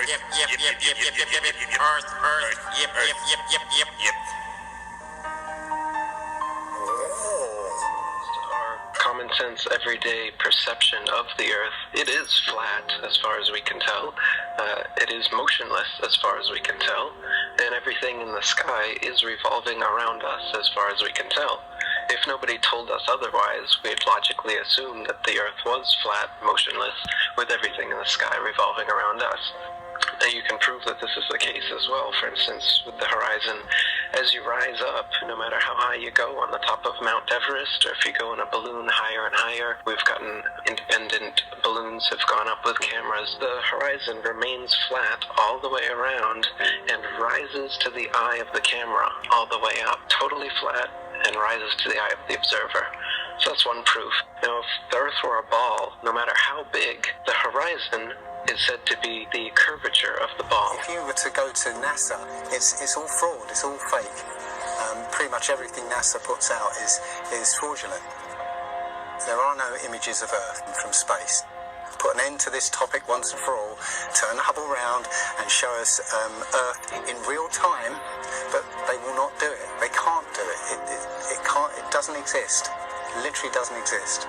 Our common sense, everyday perception of the Earth, it is flat as far as we can tell. It is motionless as far as we can tell. And everything in the sky is revolving around us as far as we can tell. If nobody told us otherwise, we'd logically assume that the Earth was flat, motionless, with everything in the sky revolving around us. Now you can prove that this is the case as well. For instance, with the horizon, as you rise up, no matter how high you go on the top of Mount Everest, or if you go in a balloon higher and higher, we've gotten independent balloons have gone up with cameras. The horizon remains flat all the way around and rises to the eye of the camera all the way up, totally flat, and rises to the eye of the observer. So that's one proof. Now, if the Earth were a ball, no matter how big, the horizon is said to be the curvature of the ball. If you were to go to NASA, it's all fraud, it's all fake. Pretty much everything NASA puts out is fraudulent. There are no images of Earth from space. Put an end to this topic once and for all, turn the Hubble round and show us Earth in real time, but they will not do it. They can't do it. It doesn't exist. It literally doesn't exist.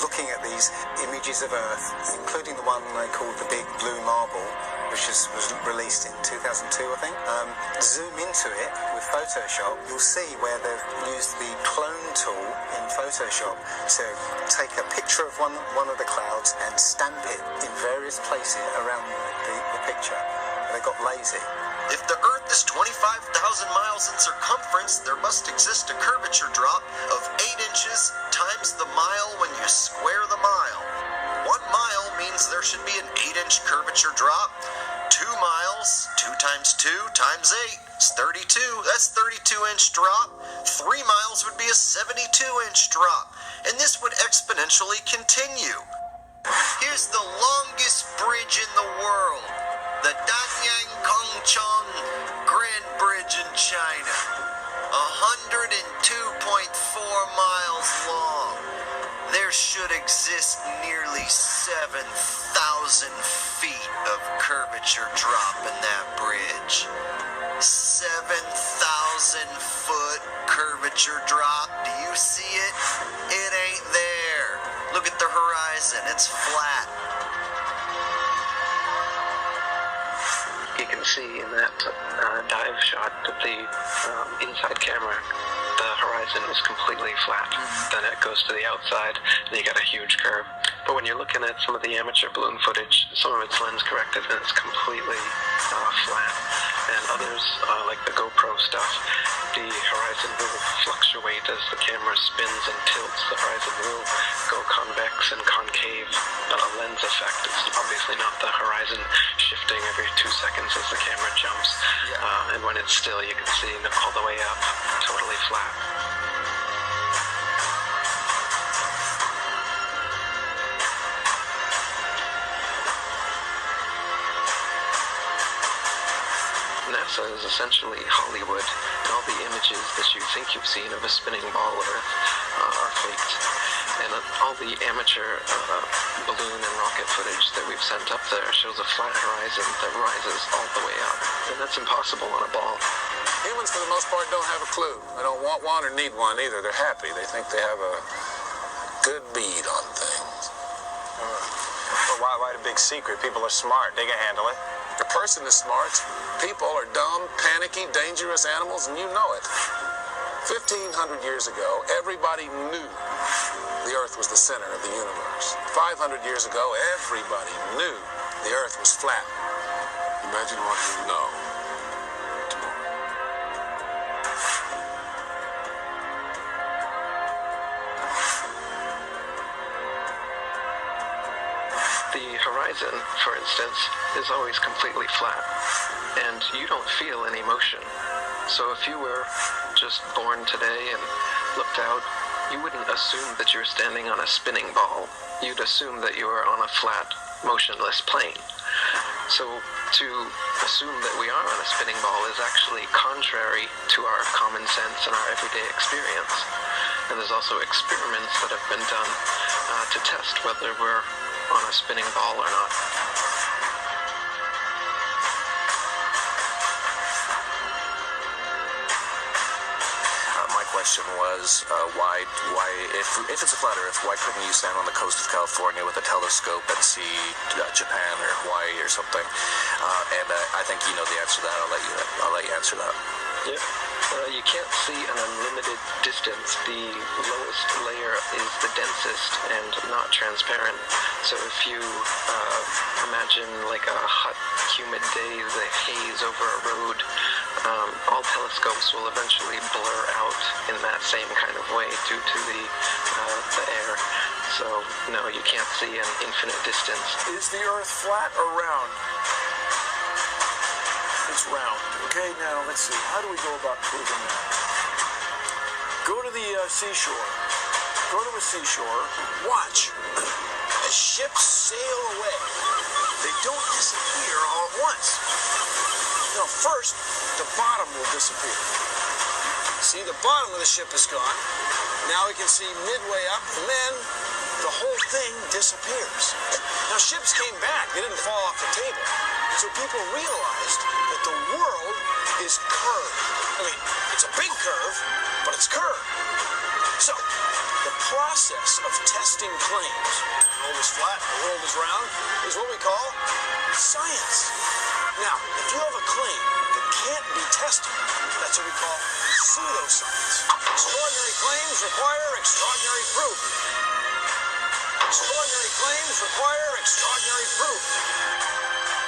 Looking at these images of Earth, including the one they called the Big Blue Marble, which was released in 2002, I think. Zoom into it with Photoshop, you'll see where they've used the clone tool in Photoshop to take a picture of one of the clouds and stamp it in various places around the picture. They got lazy. If the Earth is 25,000 miles in circumference, there must exist a curvature drop of 8 inches times the mile when you square the mile. 1 mile means there should be an 8-inch curvature drop. 2 miles, 2 times 2 times 8 is 32. That's 32-inch drop. 3 miles would be a 72-inch drop. And this would exponentially continue. Here's the longest bridge in the world. The Danyang Kongchong Grand Bridge in China, 102.4 miles long. There should exist nearly 7,000 feet of curvature drop in that bridge. 7,000 foot curvature drop. Do you see it? It ain't there. Look at the horizon. It's flat. You can see in that dive shot that the inside camera, the horizon is completely flat. Then it goes to the outside, and you got a huge curve. But when you're looking at some of the amateur balloon footage, some of it's lens corrected, and it's completely flat. And others, like the GoPro stuff, the horizon will fluctuate as the camera spins and tilts. The horizon will go convex and concave, a lens effect. It's obviously not the horizon shifting every 2 seconds as the camera jumps. And when it's still, you can see all the way up, totally flat. NASA is essentially Hollywood, and all the images that you think you've seen of a spinning ball Earth are faked. And all the amateur balloon and rocket footage that we've sent up there shows a flat horizon that rises all the way up. And that's impossible on a ball. Humans, for the most part, don't have a clue. They don't want one or need one either. They're happy. They think they have a good bead on things. Well, why the big secret? People are smart. They can handle it. The person is smart. People are dumb, panicky, dangerous animals, and you know it. 1,500 years ago, everybody knew the Earth was the center of the universe. 500 years ago, everybody knew the Earth was flat. Imagine what you know tomorrow. The horizon, for instance, is always completely flat, and you don't feel any motion. So if you were just born today and looked out, you wouldn't assume that you're standing on a spinning ball. You'd assume that you were on a flat, motionless plane. So to assume that we are on a spinning ball is actually contrary to our common sense and our everyday experience. And there's also experiments that have been done to test whether we're on a spinning ball or not. My question was, why, if it's a flat Earth, why couldn't you stand on the coast of California with a telescope and see Japan or Hawaii or something? And I think you know the answer to that. I'll let you answer that. Yeah. You can't see an unlimited distance. The lowest layer is the densest and not transparent. So if you imagine like a hot, humid day, the haze over a road, all telescopes will eventually blur out in that same kind of way due to the air. So no, you can't see an infinite distance. Is the Earth flat or round? It's round. Okay, now let's see. How do we go about proving that? Go to the seashore. Go to a seashore. Watch as ships sail away. They don't disappear all at once. No, first, the bottom will disappear. See, the bottom of the ship is gone. Now we can see midway up, and then the whole thing disappears. Now, ships came back. They didn't fall off the table. So people realized that the world is curved. I mean, it's a big curve, but it's curved. So, the process of testing claims, the world is flat, the world is round, is what we call science. Now, if you have a claim that can't be tested, that's what we call pseudoscience. Extraordinary claims require extraordinary proof. Extraordinary claims require extraordinary proof.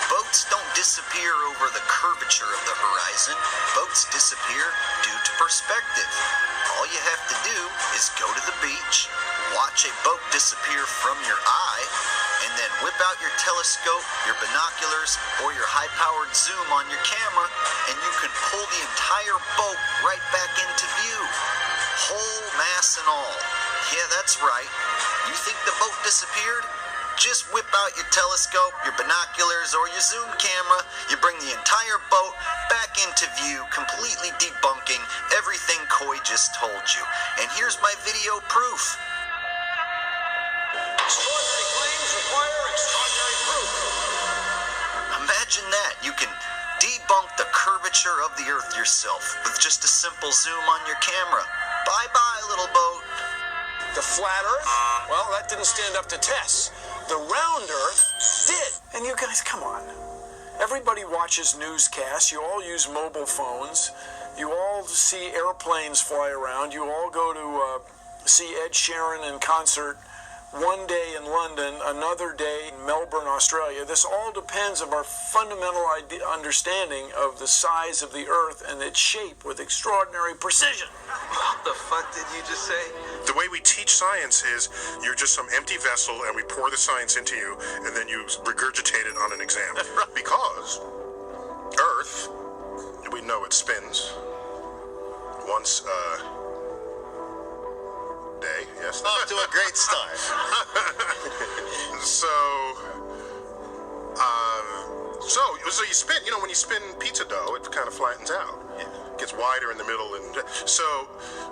Boats don't disappear over the curvature of the horizon. Boats disappear due to perspective. All you have to do is go to the beach, watch a boat disappear from your eye, and then whip out your telescope, your binoculars, or your high-powered zoom on your camera, and you can pull the entire boat right back into view. Whole mass and all. Yeah, that's right. You think the boat disappeared? Just whip out your telescope, your binoculars, or your zoom camera. You bring the entire boat back into view, completely debunking everything Coy just told you. And here's my video proof. Extraordinary claims require extraordinary proof. Imagine that. You can debunk the curvature of the Earth yourself with just a simple zoom on your camera. Bye-bye, little boat. The flat Earth? Well, that didn't stand up to tests. The round Earth did. And you guys, come on. Everybody watches newscasts. You all use mobile phones. You all see airplanes fly around. You all go to see Ed Sheeran in concert one day in London, another day in Melbourne, Australia. This all depends on our fundamental understanding of the size of the Earth and its shape with extraordinary precision. What the fuck did you just say? The way we teach science is you're just some empty vessel and we pour the science into you and then you regurgitate it on an exam. Because Earth, we know it spins once a day, yes. Off to a great start. So you spin, when you spin pizza dough, it kind of flattens out. It gets wider in the middle. And so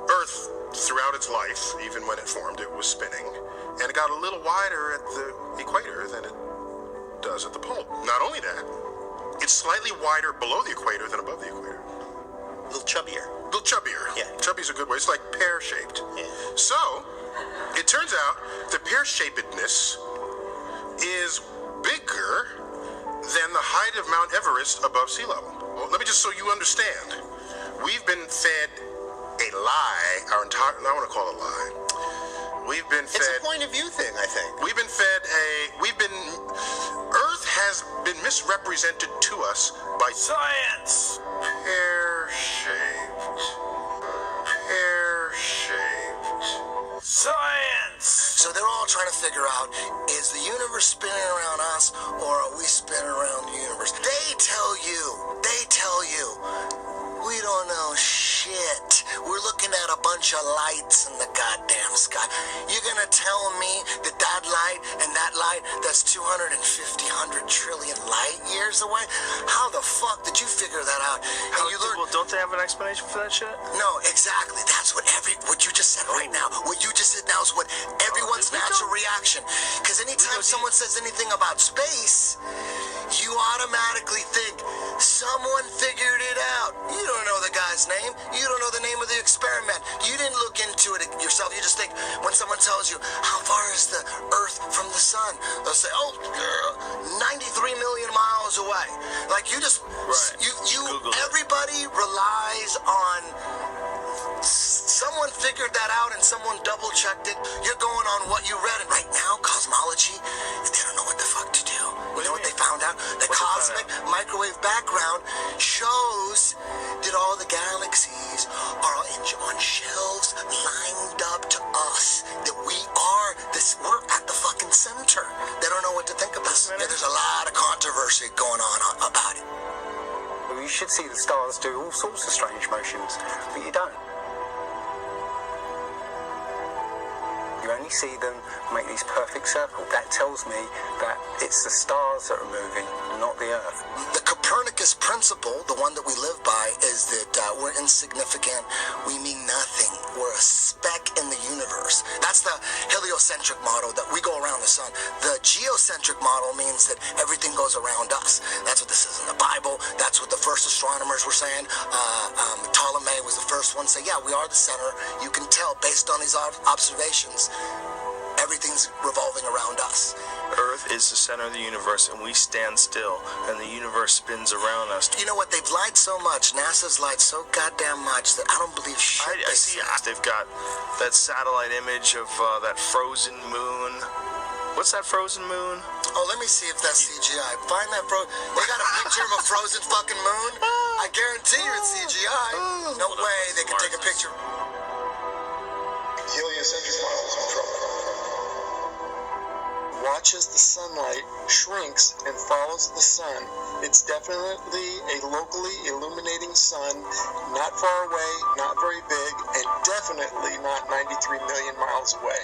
Earth, throughout its life, even when it formed, it was spinning. And it got a little wider at the equator than it does at the pole. Not only that, it's slightly wider below the equator than above the equator. A little chubbier. A little chubbier. Yeah. Chubby's a good way. It's like pear-shaped. Yeah. So, it turns out the pear-shapedness is bigger than the height of Mount Everest above sea level. Well, let me just so you understand. We've been fed a lie our entire, I want to call it a lie. We've been fed. It's a point of view thing, I think. Earth has been misrepresented to us by Science! Pear-shaped. Science! So they're all trying to figure out, is the universe spinning around us or are we spinning around the universe? They tell you, we don't know shit. Bullshit. We're looking at a bunch of lights in the goddamn sky. You're gonna tell me that that light and that light, that's 250, 100 trillion light years away? How the fuck did you figure that out? And you learn. Well, don't they have an explanation for that shit? No, exactly. That's what you just said right now. What you just said now is what everyone's natural reaction. Because anytime someone says anything about space, you automatically think someone figured it out. You don't know the guy's name. You don't know the name of the experiment. You didn't look into it yourself. You just think when someone tells you, how far is the Earth from the sun? They'll say, 93 million miles away. Like you just, everybody relies on someone figured that out and someone double checked it. You're going on what you read. And right now, cosmology, they don't know what the fuck to do. You know what they found out? The cosmic microwave background shows that all the galaxies are on shelves lined up to us. That we're at the fucking center. They don't know what to think about. Yeah, there's a lot of controversy going on about it. Well, you should see the stars do all sorts of strange motions, but you don't. You only see them make these perfect circles. That tells me that it's the stars that are moving, not the Earth. The Copernicus principle, the one that we live by, is that we're insignificant, we mean nothing, we're a speck in the universe. That's the heliocentric model, that we go around the sun. The geocentric model means that everything goes around us. That's what this is in the Bible. That's what the first astronomers were saying. Ptolemy was the first one to say, yeah, we are the center. You can tell based on these observations, everything's revolving around us. Earth is the center of the universe, and we stand still, and the universe spins around us. You know what? They've lied so much. NASA's lied so goddamn much that I don't believe shit. I see. They've got that satellite image of that frozen moon. What's that frozen moon? Oh, let me see if that's CGI. Find that They got a picture of a frozen fucking moon? I guarantee you it's CGI. No way they can take a picture. Heliocentric model is in trouble. Watch as the sunlight shrinks and follows the sun. It's definitely a locally illuminating sun, not far away, not very big, and definitely not 93 million miles away.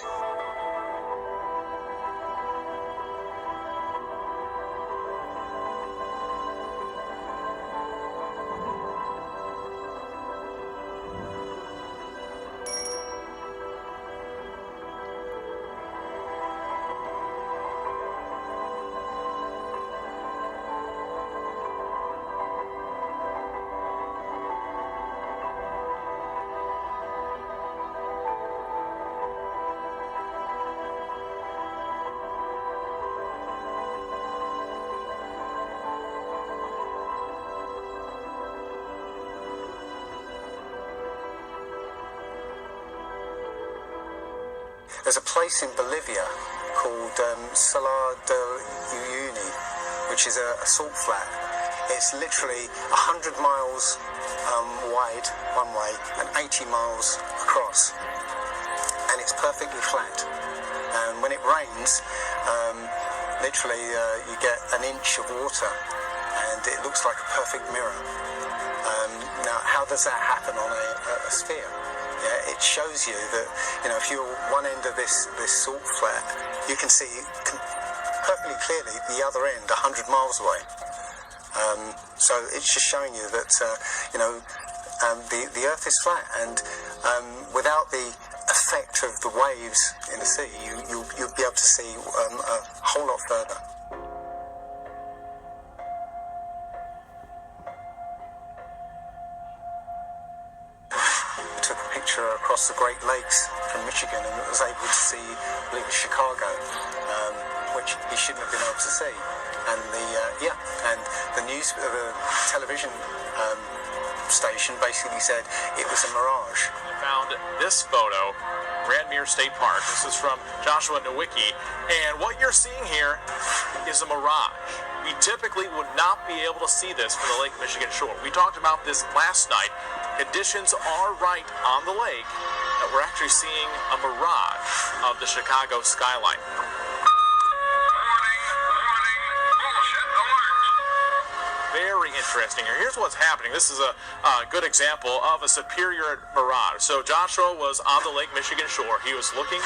There's a place in Bolivia called Salar del Uyuni, which is a salt flat. It's literally 100 miles wide one way and 80 miles across, and it's perfectly flat. And when it rains, literally you get an inch of water, and it looks like a perfect mirror. Now, how does that happen on a sphere? Yeah, it shows you that, if you're one end of this salt flat, you can see perfectly clearly the other end 100 miles away. So it's just showing you that, the Earth is flat, and without the effect of the waves in the sea, you'll be able to see a whole lot further. Across the Great Lakes from Michigan, and was able to see, I believe, Chicago, which he shouldn't have been able to see. And the television station basically said it was a mirage. I found this photo, Grandmere State Park. This is from Joshua Nowicki, and what you're seeing here is a mirage. We typically would not be able to see this from the Lake Michigan shore. We talked about this last night. Conditions are right on the lake that we're actually seeing a mirage of the Chicago skyline. Very interesting here. Here's what's happening. This is a good example of a superior mirage. So Joshua was on the Lake Michigan shore. He was looking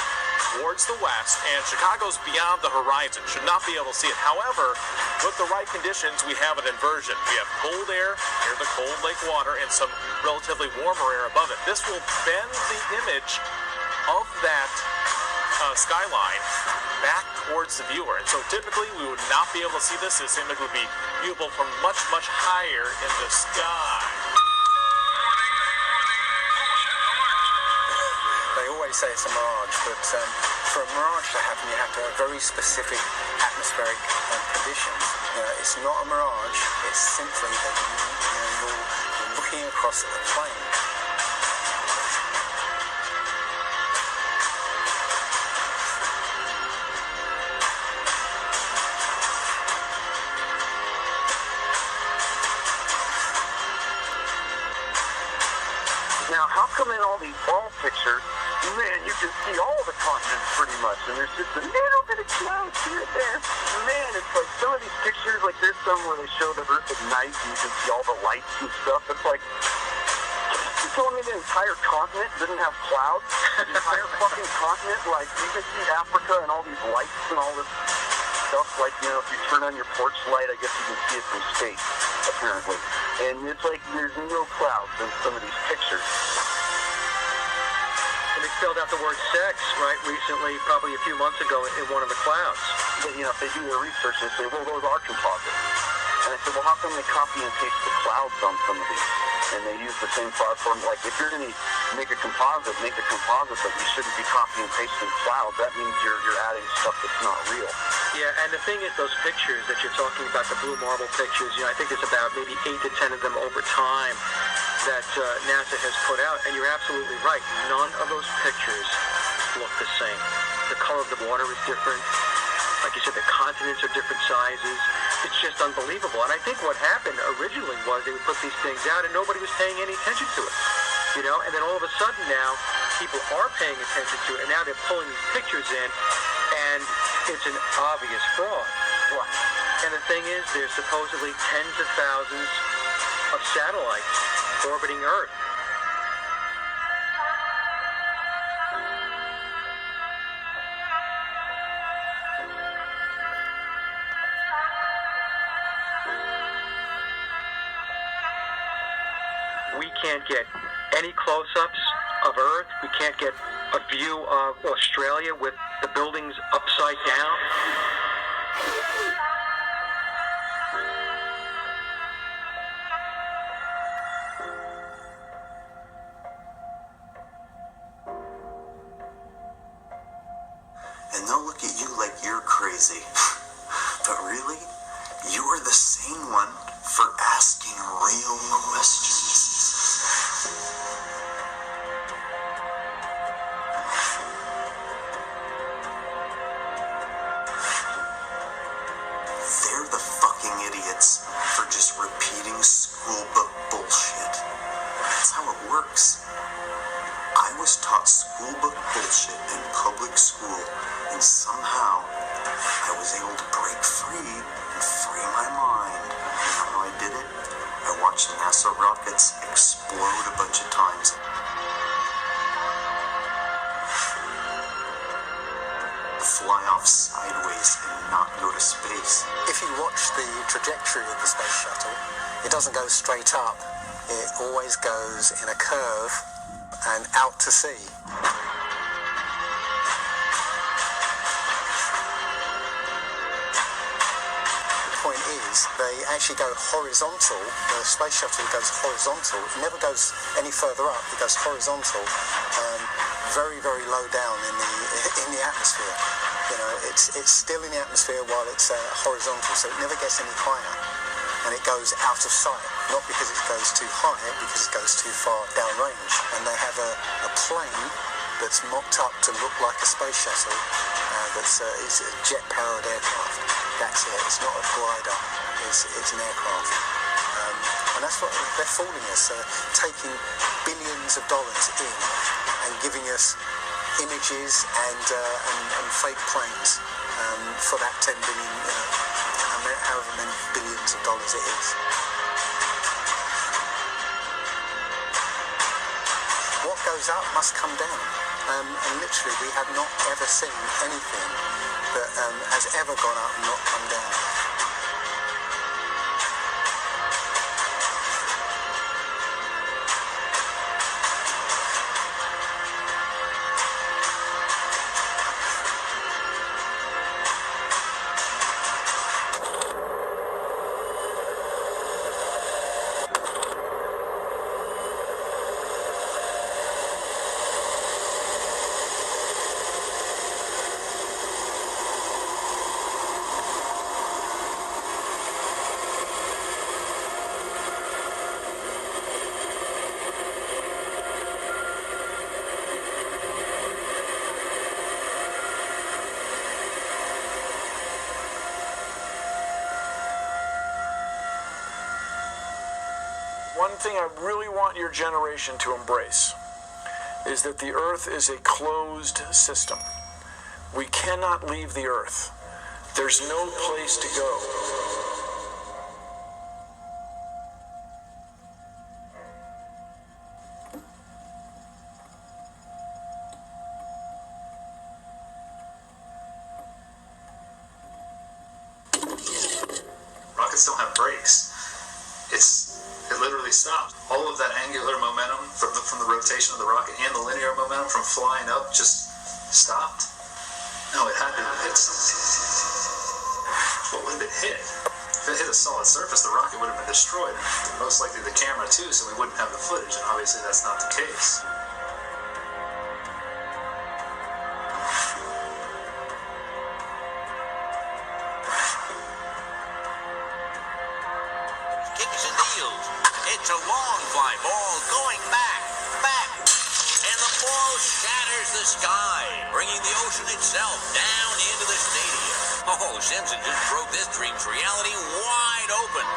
towards the west, and Chicago's beyond the horizon. Should not be able to see it. However, with the right conditions, we have an inversion. We have cold air near the cold lake water and some relatively warmer air above it. This will bend the image of that skyline back towards the viewer. And so typically we would not be able to see this. This image would be viewable from much, much higher in the sky. They always say it's a mirage, but for a mirage to happen, you have to have very specific atmospheric conditions. It's not a mirage, it's simply that you're looking across a plane. Now, how come in all these ball pictures, man, you can see all the continents pretty much, and there's just a little bit of clouds here and there. Man, it's like some of these pictures, like there's some where they show the Earth at night, and you can see all the lights and stuff. It's like, you're telling me the entire continent doesn't have clouds? The entire fucking continent, like, you can see Africa and all these lights and all this stuff. Like, if you turn on your porch light, I guess you can see it from space, apparently. And it's like there's no clouds in some of these pictures. And they spelled out the word sex, right, recently, probably a few months ago in one of the clouds. But, if they do their research, they say, well, those are composites. And I said, well, how come they copy and paste the clouds on some of these? And they use the same platform. Like, if you're going to make a composite, but you shouldn't be copying and pasting clouds. That means you're adding stuff that's not real. Yeah, and the thing is, those pictures that you're talking about, the blue marble pictures, I think there's about maybe 8 to 10 of them over time that NASA has put out. And you're absolutely right. None of those pictures look the same. The color of the water is different. Like you said, the continents are different sizes. It's just unbelievable. And I think what happened originally was they would put these things out and nobody was paying any attention to it. And then all of a sudden now, people are paying attention to it, and now they're pulling these pictures in, and it's an obvious fraud. What? And the thing is, there's supposedly tens of thousands of satellites orbiting Earth. We can't get any close-ups of Earth. We can't get a view of Australia with the buildings upside down. And they'll look at you like you're crazy. But really, you are the sane one for asking real questions. They're the fucking idiots for just repeating school book bullshit. That's how it works. I was taught school book bullshit in public school, and somehow I was able to break free and free my mind. You know how I did it? I watched NASA rockets explode a bunch of times. Fly off sideways and not go to space. If you watch the trajectory of the space shuttle, it doesn't go straight up. It always goes in a curve and out to sea. The point is, they actually go horizontal. The space shuttle goes horizontal. It never goes any further up. It goes horizontal, very, very low down in the atmosphere. It's still in the atmosphere while it's horizontal, so it never gets any higher. And it goes out of sight, not because it goes too high, because it goes too far downrange. And they have a plane that's mocked up to look like a space shuttle. It's a jet-powered aircraft. That's it. It's not a glider. It's an aircraft. And that's what they're fooling us, taking billions of dollars in and giving us images and fake planes for that 10 billion, however many billions of dollars it is. goes up must come down. And literally, we have not ever seen anything that has ever gone up and not come down. One thing I really want your generation to embrace is that the Earth is a closed system. We cannot leave the Earth. There's no place to go. Rockets don't have brakes. It literally stopped. All of that angular momentum from the rotation of the rocket and the linear momentum from flying up just stopped. No, it had to have hit something. What would it hit? If it hit a solid surface, the rocket would have been destroyed. Most likely the camera too, so we wouldn't have the footage, and obviously that's not the case. It's a long fly ball going back. And the ball shatters the sky, bringing the ocean itself down into the stadium. Oh, Simpson just broke this dream's reality wide open.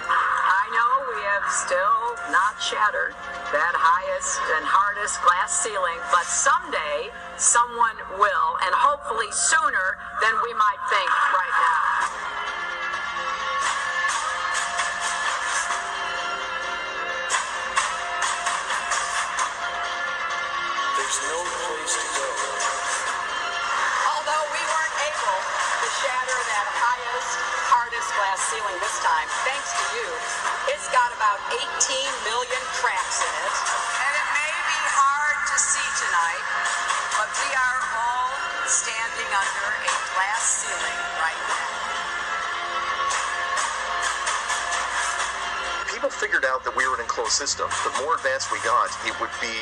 I know we have still not shattered that highest and hardest glass ceiling, but someday someone will, and hopefully sooner than we might think right now. There's no place to go. Although we weren't able to shatter that highest, hardest glass ceiling this time, thanks to you, it's got about 18 million cracks in it. And it may be hard to see tonight, but we are all standing under a glass ceiling right now. People figured out that we were an enclosed system. The more advanced we got, it would be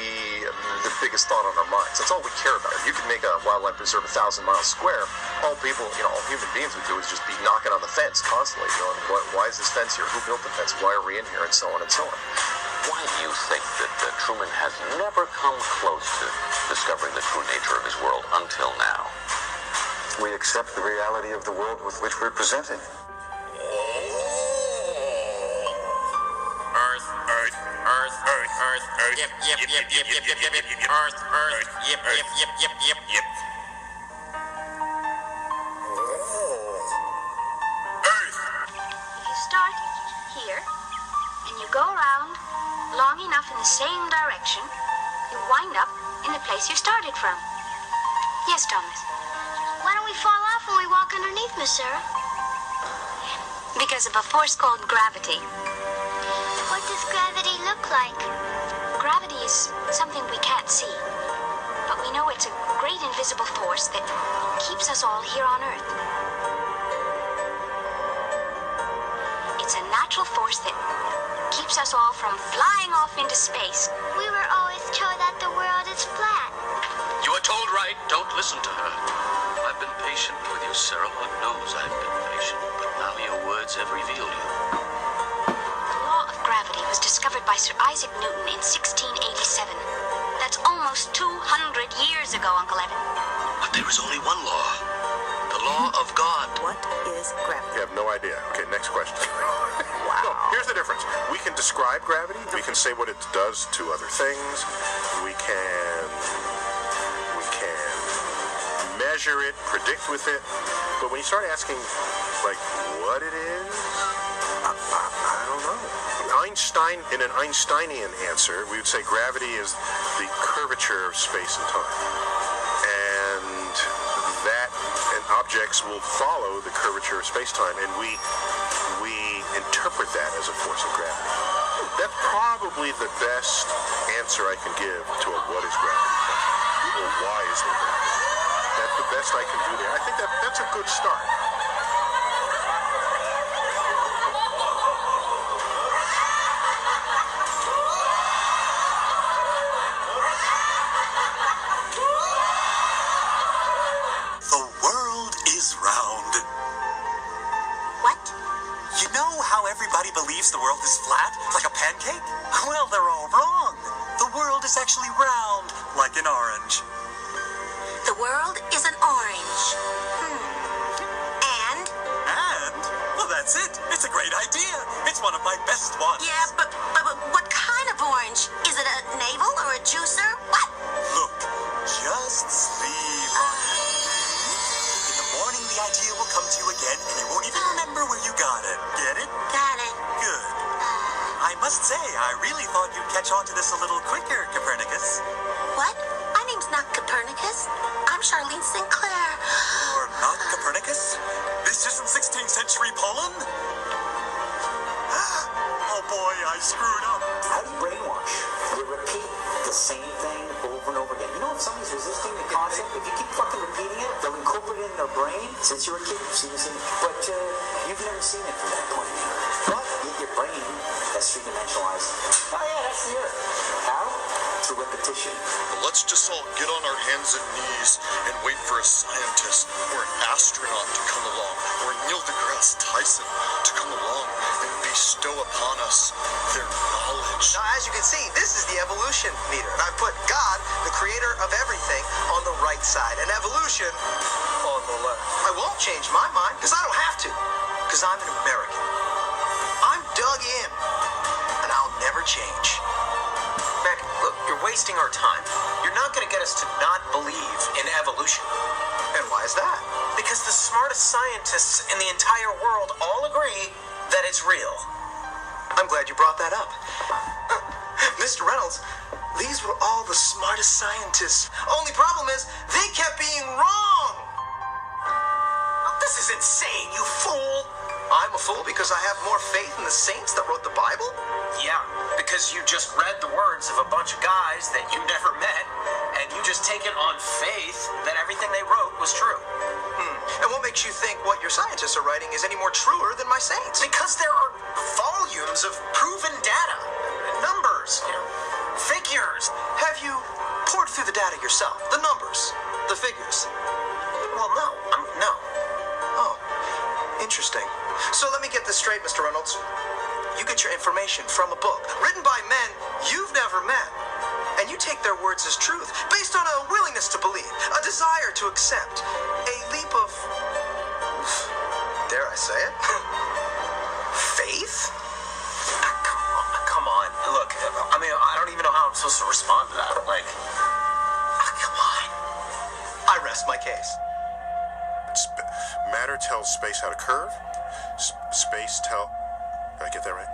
the biggest thought on our minds. That's all we care about. If you could make a wildlife preserve 1,000 miles square, all people, all human beings would do is just be knocking on the fence constantly, why is this fence here? Who built the fence? Why are we in here? And so on and so on. Why do you think that Truman has never come close to discovering the true nature of his world until now? We accept the reality of the world with which we're presented. Earth. Yep. Earth. Yep. If you start here and you go around long enough in the same direction, you wind up in the place you started from. Yes, Thomas. Why don't we fall off when we walk underneath, Miss Sarah? Because of a force called gravity. What does gravity look like? Gravity is something we can't see, but we know it's a great invisible force that keeps us all here on Earth. It's a natural force that keeps us all from flying off into space. We were always told that the world is flat. You are told right. Don't listen to her. I've been patient with you, Sarah. One knows I've been patient, but now your words have revealed you. Gravity was discovered by Sir Isaac Newton in 1687. That's almost 200 years ago, Uncle Evan. But there is only one law. The law of God. What is gravity? You have no idea. Okay, next question. Wow. No, here's the difference. We can describe gravity. We can say what it does to other things. We can measure it, predict with it. But when you start asking, what it is, I don't know. in an Einsteinian answer, we would say gravity is the curvature of space and time. And objects will follow the curvature of space-time, and we interpret that as a force of gravity. That's probably the best answer I can give to a what is gravity question, or why is there gravity. That's the best I can do there. I think that's a good start. The world is round. What? You know how everybody believes the world is flat, like a pancake? Well, they're all wrong. The world is actually round, like an orange. The world is an orange. And? Well, that's it. It's a great idea. It's one of my best ones. Yeah, but what kind of orange? Is it a navel or a juicer? What? Look, just sleep. In the morning, the idea will come to you again, and you won't even remember where you got it. Get it? Got it. Good. I must say, I really thought you'd catch on to this a little quicker, Copernicus. What? My name's not Copernicus. I'm Charlene Sinclair. You're not Copernicus? This isn't 16th century Poland? Oh boy, I screwed up. How do you brainwash? You repeat the same thing over and over again. You know, if somebody's resisting the concept, if you keep fucking repeating it, they'll incorporate it in their brain. Since you were a kid, you've seen this, but you've never seen it from that point of view. But your brain has three-dimensionalized. Oh yeah, that's the Earth. How? Through repetition. Let's just all get on our hands and knees and wait for a scientist or an astronaut to come along, or Neil deGrasse Tyson to come along and bestow upon us their knowledge. Now, as you can see, this is the evolution meter, and I put God, the creator of everything, on the right side, and evolution on the left. I won't change my mind, because I don't have to, because I'm an American. I'm dug in, and I'll never change. Mac, look, you're wasting our time. You're not going to get us to not believe in evolution. And why is that? Because the smartest scientists in the entire world all agree that it's real. I'm glad you brought that up. Mr. Reynolds, these were all the smartest scientists. Only problem is, they kept being wrong. This is insane, you fool. I'm a fool because I have more faith in the saints that wrote the Bible? Yeah, because you just read the words of a bunch of guys that you never met, and you just take it on faith that everything they wrote was true. And what makes you think what your scientists are writing is any more truer than my saints? Because there are volumes of proven data, numbers, figures. Have you poured through the data yourself? The numbers, the figures? Well, no. No. Oh, interesting. So let me get this straight, Mr. Reynolds. You get your information from a book written by men you've never met, and you take their words as truth based on a willingness to believe, a desire to accept, a leap of, dare I say it, faith? Come on. Look, I mean, I don't even know how I'm supposed to respond to that. Like, come on. I rest my case. Matter tells space how to curve. Space tell... Did I get that right?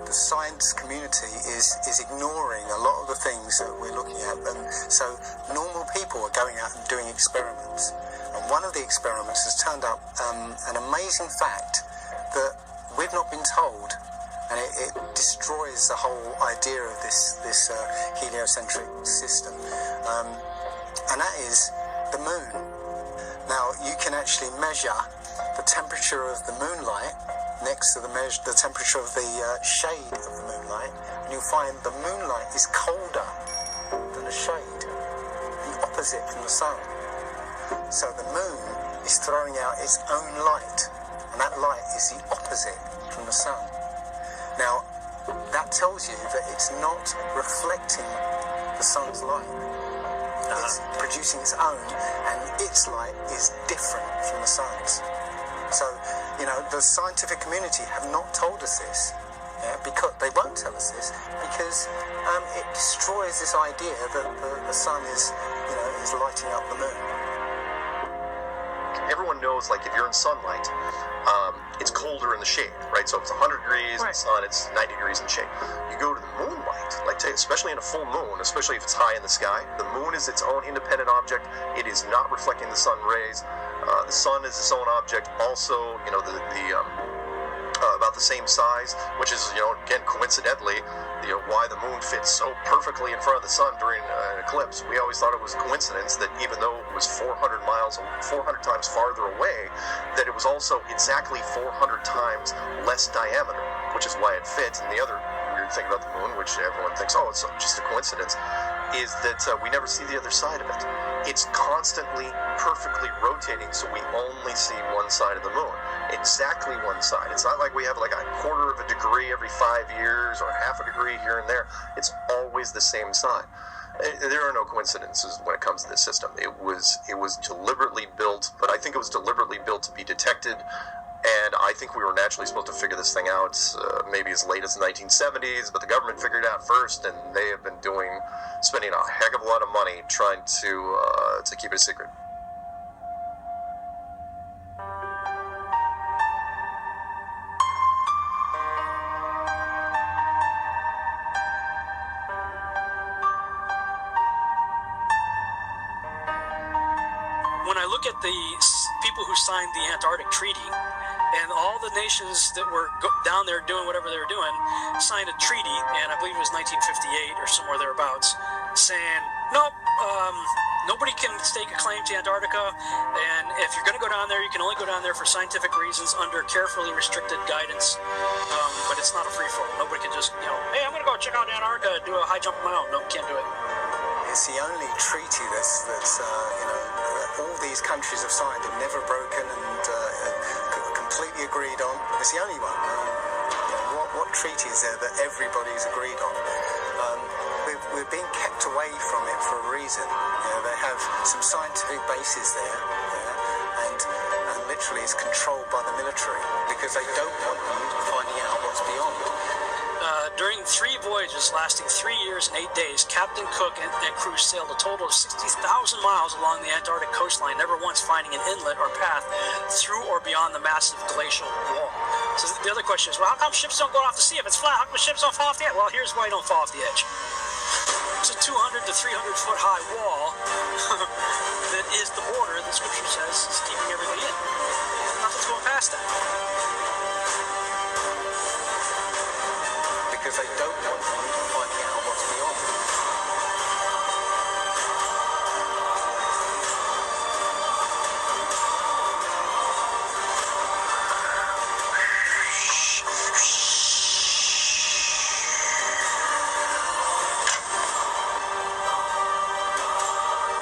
The science community is ignoring a lot of the things that we're looking at. And so normal people are going out and doing experiments. And one of the experiments has turned up an amazing fact that we've not been told. And it destroys the whole idea of this heliocentric system. And that is the moon. Now, you can actually measure the temperature of the moonlight next to the temperature of the shade of the moonlight, and you'll find the moonlight is colder than the shade, the opposite from the sun. So the moon is throwing out its own light, and that light is the opposite from the sun. Now, that tells you that it's not reflecting the sun's light. It's producing its own, and its light is different from the sun's. So, the scientific community have not told us this, because they won't tell us this, because it destroys this idea that the sun is lighting up the moon. everyone knows, like, if you're in sunlight, it's colder in the shade, right? So if it's 100 degrees in the sun, it's 90 degrees in the shade. You go to the moonlight, like, especially in a full moon, especially if it's high in the sky, the moon is its own independent object. It is not reflecting the sun rays. The sun is its own object. Also, you know, about the same size, which is, you know, again, coincidentally, you know, why the moon fits so perfectly in front of the sun during an eclipse. We always thought it was a coincidence that even though it was 400 times farther away, that it was also exactly 400 times less diameter, which is why it fits. And the other weird thing about the moon, which everyone thinks, oh, it's just a coincidence, is that we never see the other side of it. It's constantly perfectly rotating, so we only see one side of the moon. Exactly one side. It's not like we have like a quarter of a degree every 5 years or half a degree here and there. It's always the same side. There are no coincidences when it comes to this system. It was deliberately built, but I think it was deliberately built to be detected. And I think we were naturally supposed to figure this thing out maybe as late as the 1970s, but the government figured it out first, and they have been spending a heck of a lot of money trying to keep it a secret. When I look at the people who signed the Antarctic Treaty, and all the nations that were down there doing whatever they were doing signed a treaty, and I believe it was 1958 or somewhere thereabouts, saying, nope, nobody can stake a claim to Antarctica, and if you're going to go down there, you can only go down there for scientific reasons under carefully restricted guidance, but it's not a free-for-all. Nobody can just, you know, hey, I'm going to go check out Antarctica and do a high jump on my own. No, can't do it. It's the only treaty that's you know, all these countries have signed and never broken and completely agreed on. It's the only one. What treaty is there that everybody's agreed on? We're being kept away from it for a reason. You know, they have some scientific bases there, and literally it's controlled by the military because they don't want you finding out what's beyond. During 3 voyages lasting 3 years and 8 days, Captain Cook and crew sailed a total of 60,000 miles along the Antarctic coastline, never once finding an inlet or path through or beyond the massive glacial wall. So the other question is, well, how come ships don't go off the sea if it's flat? How come ships don't fall off the edge? Well, here's why you don't fall off the edge. It's a 200 to 300 foot high wall that is the border the scripture says is keeping everybody in. Nothing's going past that. Because they don't want you finding out what's beyond.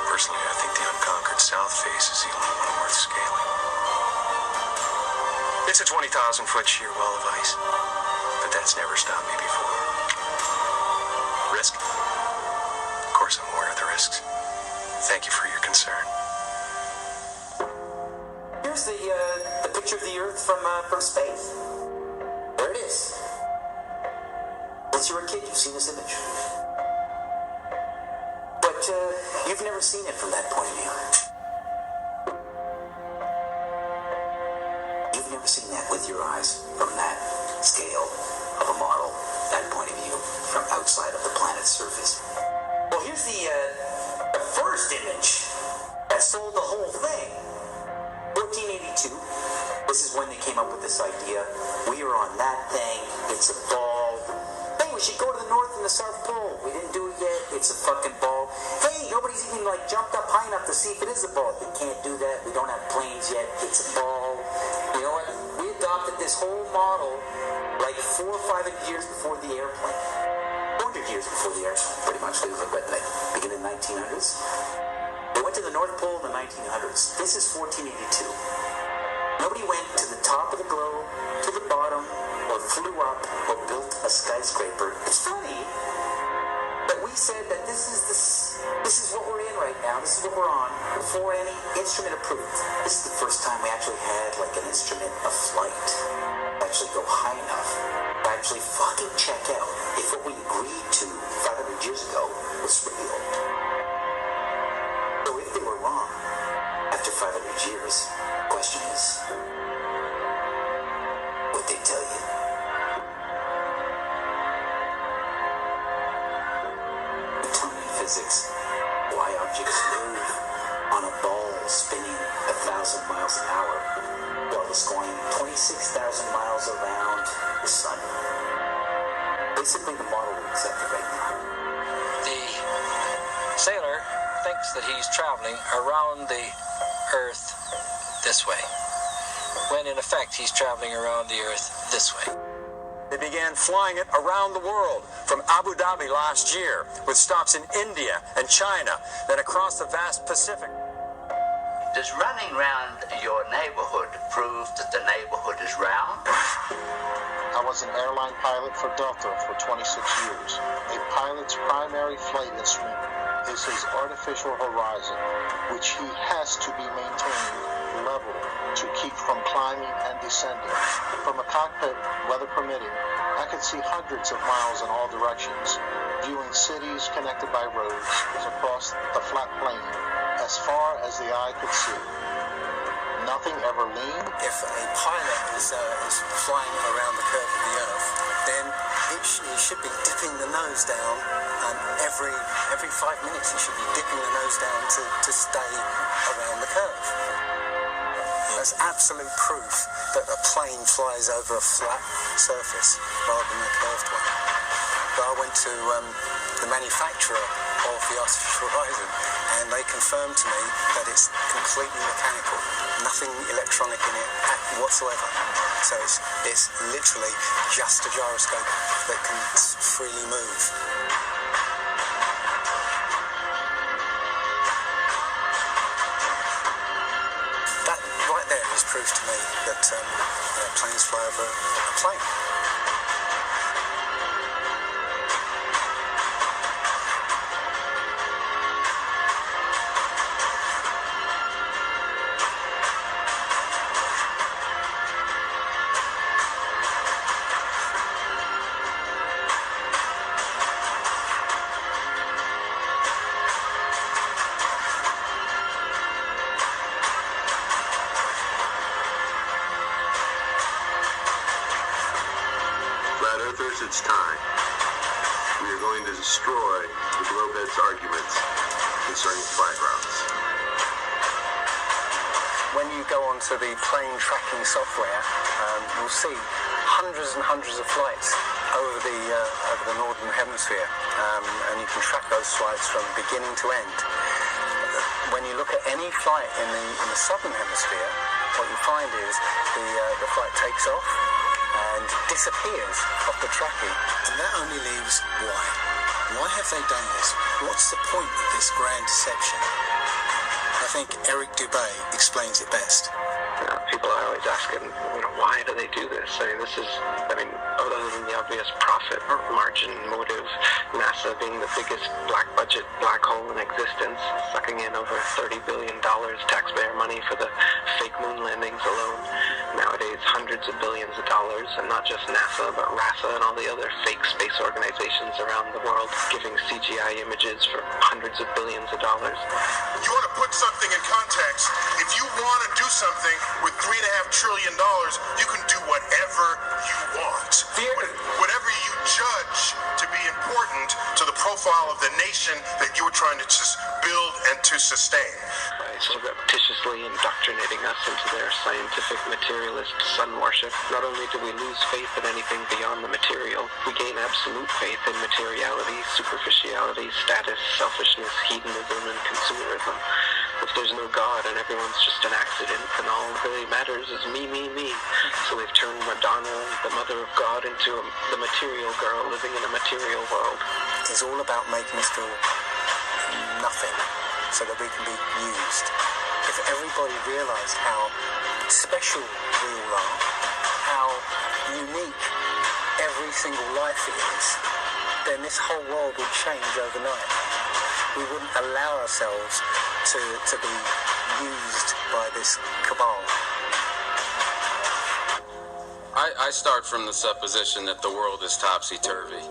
Personally, I think the unconquered south face is the only one worth scaling. It's a 20,000-foot sheer wall of ice. But that's never stopped me before. Risk? Of course I'm aware of the risks. Thank you for your concern. Here's the picture of the Earth from space. There it is. Since you were a kid, you've seen this image. But you've never seen it from that point of view. You've never seen that with your eyes from that scale of a model, that point of view, from outside of the planet's surface. Well, here's the first image that sold the whole thing. 1482. This is when they came up with this idea. We are on that thing. It's a ball. Hey, we should go to the North and the South Pole. We didn't do it yet. It's a fucking ball. Hey, nobody's even jumped up high enough to see if it is a ball. We can't do that. We don't have planes yet. It's a ball. You know what? We adopted this whole model like 4 or 5 years before the airplane. 400 years before the airplane, pretty much. It was like beginning of the 1900s. They went to the North Pole in the 1900s. This is 1482. Nobody went to the top of the globe, to the bottom, or flew up, or built a skyscraper. It's funny, but we said that this is what we're in right now. This is what we're on before any instrument approved. This is the first time we actually had like an instrument of flight. Actually go high enough to actually fucking check out if what we agreed to 500 years ago was real. So if they were wrong after 500 years, suspects that he's traveling around the Earth this way, when in effect he's traveling around the Earth this way. They began flying it around the world, from Abu Dhabi last year, with stops in India and China, then across the vast Pacific. Does running round your neighborhood prove that the neighborhood is round? I was an airline pilot for Delta for 26 years. A pilot's primary flight instrument is his artificial horizon, which he has to be maintained level to keep from climbing and descending. From a cockpit, weather permitting, I could see hundreds of miles in all directions, viewing cities connected by roads across the flat plain as far as the eye could see. Nothing ever lean. If a pilot is flying around the curve of the Earth, then he should be dipping the nose down, and every 5 minutes he should be dipping the nose down to stay around the curve. That's absolute proof that a plane flies over a flat surface rather than a curved one. But I went to the manufacturer of the artificial horizon, and they confirmed to me that it's completely mechanical, nothing electronic in it whatsoever. So it's literally just a gyroscope that can freely move. That right there is proof to me that planes fly over a plane. It's time. We are going to destroy the Globheads' arguments concerning flat grounds. When you go onto the plane tracking software, you'll see hundreds and hundreds of flights over the northern hemisphere, and you can track those flights from beginning to end. When you look at any flight in the southern hemisphere, what you find is the flight takes off and disappears off the tracking. And that only leaves why. Why have they done this? What's the point of this grand deception? I think Eric Dubay explains it best. People are always asking, why do they do this? Other than the obvious profit margin motive, NASA being the biggest black budget black hole in existence, sucking in over $30 billion taxpayer money for the fake moon landings alone. Nowadays, hundreds of billions of dollars, and not just NASA, but RASA and all the other fake space organizations around the world giving CGI images for hundreds of billions of dollars. You want to put something in context. If you want to do something with $3.5 trillion, you can do whatever you want. Whatever you judge to be important to the profile of the nation that you're trying to just build and to sustain. By so repetitiously indoctrinating us into their scientific materialist sun worship, not only do we lose faith in anything beyond the material, we gain absolute faith in materiality, superficiality, status, selfishness, hedonism, and consumerism. If there's no God and everyone's just an accident, then all that really matters is me, me, me. So they've turned Madonna, the mother of God, into the material girl living in a material world. It's all about making us feel nothing so that we can be used. If everybody realized how special we all are, how unique every single life is, then this whole world would change overnight. We wouldn't allow ourselves to be used by this cabal. I start from the supposition that the world is topsy-turvy,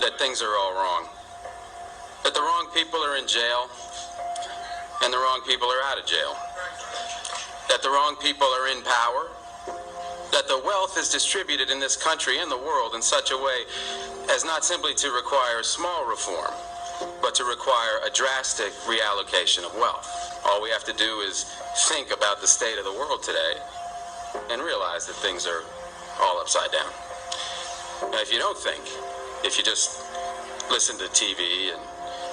that things are all wrong, that the wrong people are in jail and the wrong people are out of jail, that the wrong people are in power, that the wealth is distributed in this country and the world in such a way as not simply to require small reform, but to require a drastic reallocation of wealth. All we have to do is think about the state of the world today and realize that things are all upside down. Now, if you don't think, if you just listen to TV and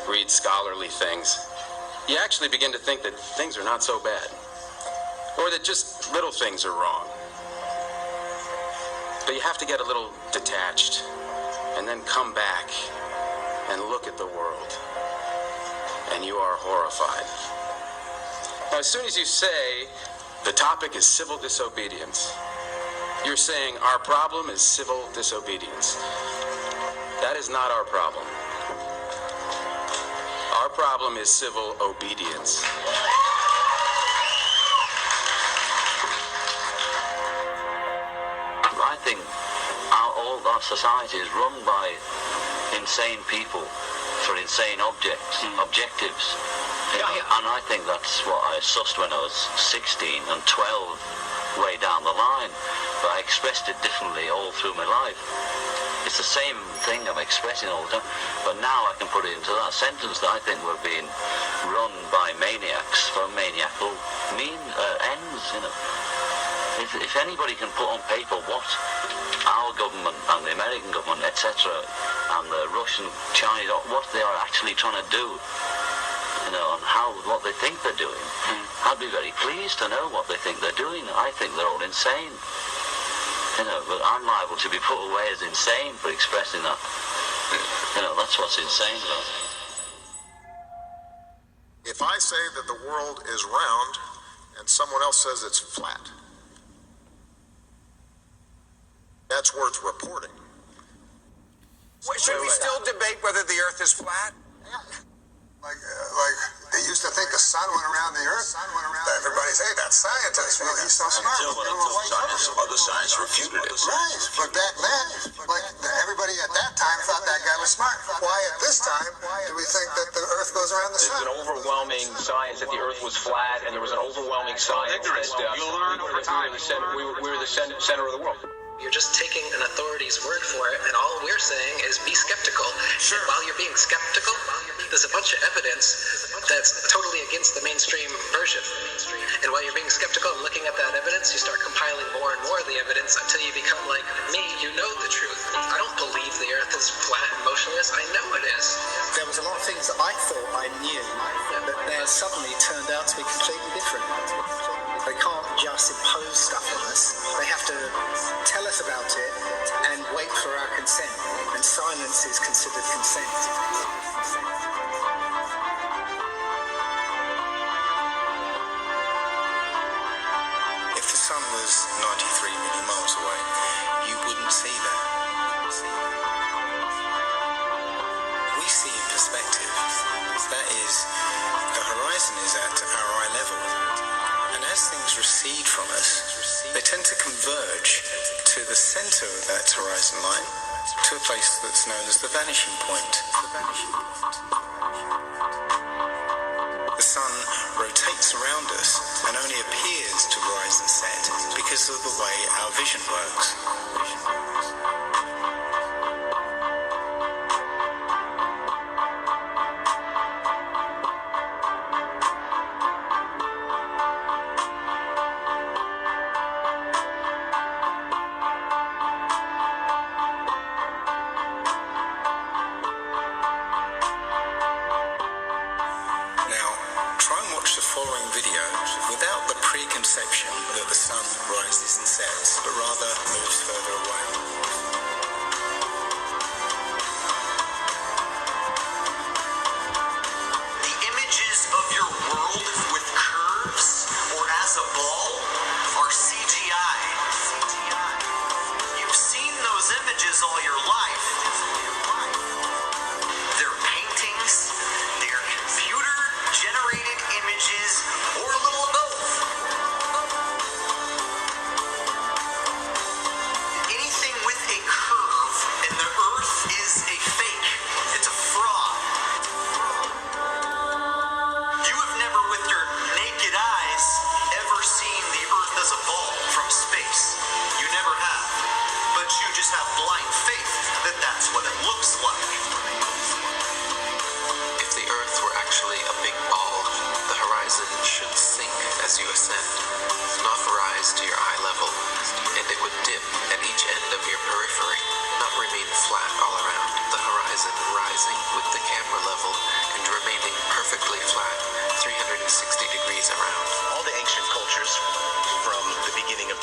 read scholarly things, you actually begin to think that things are not so bad. Or that just little things are wrong. But you have to get a little detached and then come back and look at the world. And you are horrified. Now, as soon as you say the topic is civil disobedience, you're saying our problem is civil disobedience. That is not our problem. Our problem is civil obedience. I think all our society is run by insane people for insane objectives. And I think that's what I sussed when I was 16 and 12 way down the line. But I expressed it differently all through my life. It's the same thing I'm expressing all the time, but now I can put it into that sentence that I think we're being run by maniacs for maniacal ends, you know. If anybody can put on paper what our government and the American government, etc., and the Russian, Chinese, what they are actually trying to do, you know, and what they think they're doing, I'd be very pleased to know what they think they're doing. I think they're all insane. You know, but I'm liable to be put away as insane for expressing that. You know, that's what's insane about it. If I say that the world is round and someone else says it's flat, that's worth reporting. Should we still debate whether the Earth is flat? Like they used to think the sun went around the earth. Everybody's, hey, that's scientists. Well, he's so smart. Other science refuted it. Right. But back then, everybody at that time thought that guy was smart. Why at this time do we think that the earth goes around the sun? There's an overwhelming science that the earth was flat, and there was an overwhelming science that you'll learn over time. We were the center of the world. You're just taking an authority's word for it, and all we're saying is be skeptical. Sure. And while you're being skeptical, there's a bunch of evidence that's totally against the mainstream version. And while you're being skeptical and looking at that evidence, you start compiling more and more of the evidence until you become like me. You know the truth. I don't believe the earth is flat and motionless. I know it is. There was a lot of things that I thought I knew, but they suddenly turned out to be completely different. They can't just impose stuff on us. They have to tell us about it and wait for our consent. And silence is considered consent. If the sun was 93 million miles away, you wouldn't see that. We see in perspective. That is, the horizon is at our eye level. And as things recede from us, they tend to converge to the center of that horizon line, to a place that's known as the vanishing point. The sun rotates around us and only appears to rise and set because of the way our vision works. Preconception that the sun rises and sets, but rather moves further away. The images of your world with curves or as a ball are CGI. You've seen those images all your life. They're paintings, they're computer-generated images, or a little of both. As you ascend, not rise to your eye level, and it would dip at each end of your periphery, not remain flat all around, the horizon rising with the camera level and remaining perfectly flat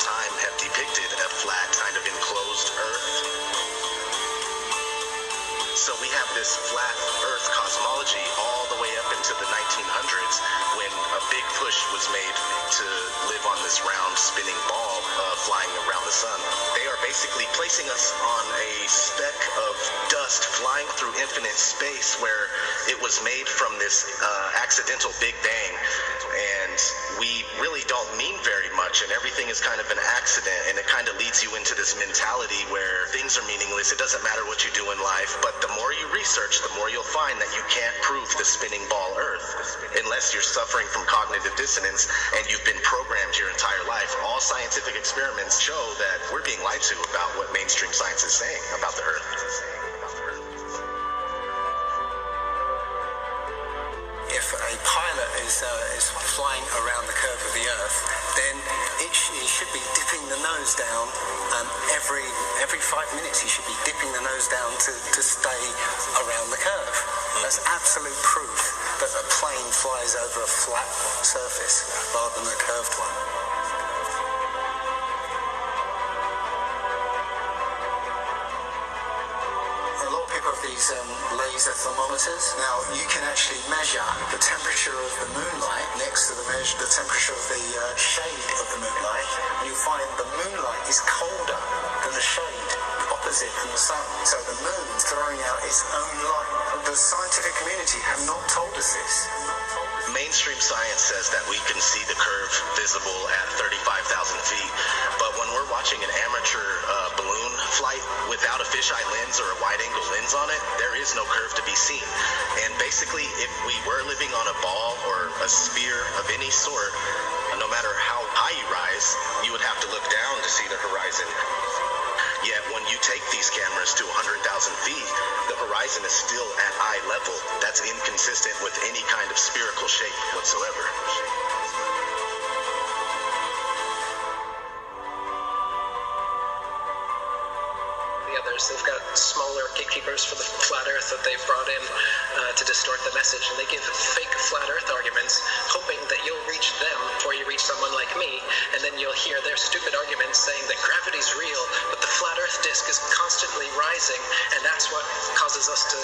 time have depicted a flat, kind of enclosed Earth. So we have this flat Earth cosmology all the way up into the 1900s when a big push was made to live on this round spinning ball flying around the sun. They are basically placing us on a speck of dust flying through infinite space where it was made from this accidental Big Bang, and we really don't mean very much, and everything is kind of an accident, and it kind of leads you into this mentality where things are meaningless. It doesn't matter what you do in life, but the more you research, the more you'll find that you can't prove the spinning ball Earth unless you're suffering from cognitive dissonance and you've been programmed your entire life. All scientific experiments show that we're being lied to about what mainstream science is saying about the Earth. If a pilot is flying around the curve of the Earth, then he should be dipping the nose down every 5 minutes. He should be dipping the nose down to stay around the curve. That's absolute proof that a plane flies over a flat surface rather than a curved one. These laser thermometers. Now you can actually measure the temperature of the moonlight next to the temperature of the shade of the moonlight, and you find the moonlight is colder than the shade opposite from the sun. So the moon's throwing out its own light. The scientific community have not told us this. Mainstream science says that we can see the curve visible at 35,000 feet, but when we're watching an amateur balloon flight without a fisheye lens or a wide-angle lens on it, there is no curve to be seen. And basically, if we were living on a ball or a sphere of any sort, no matter how high you rise, you would have to look down to see the horizon. Yet when you take these cameras to 100,000 feet, the horizon is still at eye level. That's inconsistent with any kind of spherical shape whatsoever. They've got smaller gatekeepers for the flat earth that they've brought in to distort the message, and they give fake flat earth arguments, hoping that you'll reach them before you reach someone like me, and then you'll hear their stupid arguments saying that gravity's real, but the flat earth disk is constantly rising, and that's what causes us to,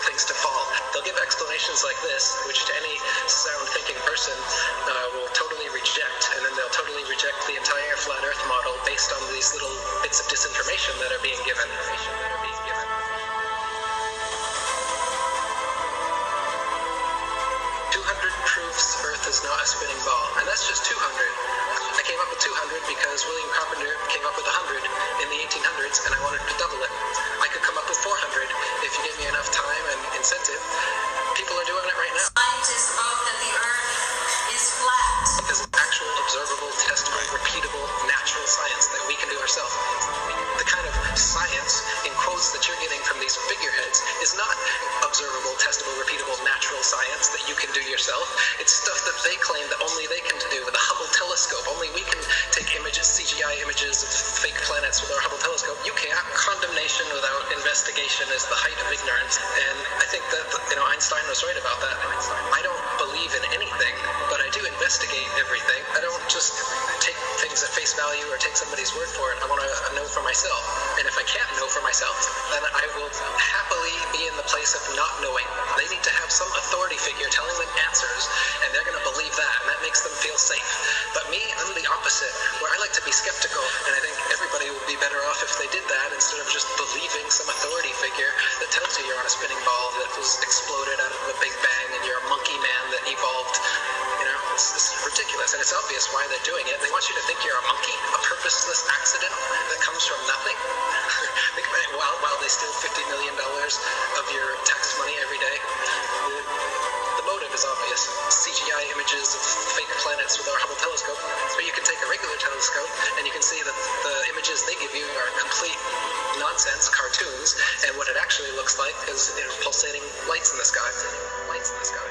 things to fall. They'll give explanations like this, which to any sound-thinking person will totally reject, and then they'll totally reject the entire flat earth model based on these little bits of disinformation that are being given. 200 proofs Earth is not a spinning ball, and that's just 200. I came up with 200 because William Carpenter came up with 100 in the 1800s, and I wanted to double it. I could come up with 400 if you give me enough time and incentive. People are doing it right now. Scientists wrote that the Earth is flat. Because it's actual, observable, testable, repeatable, natural science that we can do ourselves. The kind of science, in quotes, that you're getting from these figureheads is not observable, testable, repeatable, natural science that you can do yourself. It's stuff that they claim that only they can do with the Hubble telescope. Only we can take images, CGI images of fake planets with our Hubble telescope. You can't. Condemnation without investigation is the height of ignorance. And I think that, Einstein was right about that. I don't believe in anything, but I do investigate everything. I don't just take things at face value or take somebody's word for it. I want to know for myself. And if I can't know for myself, then I will happily be in the place of not knowing. They need to have some authority figure telling them answers, and they're going to believe that, and that makes them feel safe. But me, I'm the opposite, where I like to be skeptical, and I think everybody would be better off if they did that instead of just believing some authority figure that tells you you're on a spinning ball that was exploded out of the Big Bang and you're a monkey man that evolved. It's ridiculous, and it's obvious why they're doing it. They want you to think you're a monkey, a purposeless accident that comes from nothing. Think about it, while they steal $50 million of your tax money every day. The motive is obvious. CGI images of fake planets with our Hubble telescope. But you can take a regular telescope and you can see that the images they give you are complete nonsense, cartoons, and what it actually looks like is pulsating lights in the sky. Lights in the sky.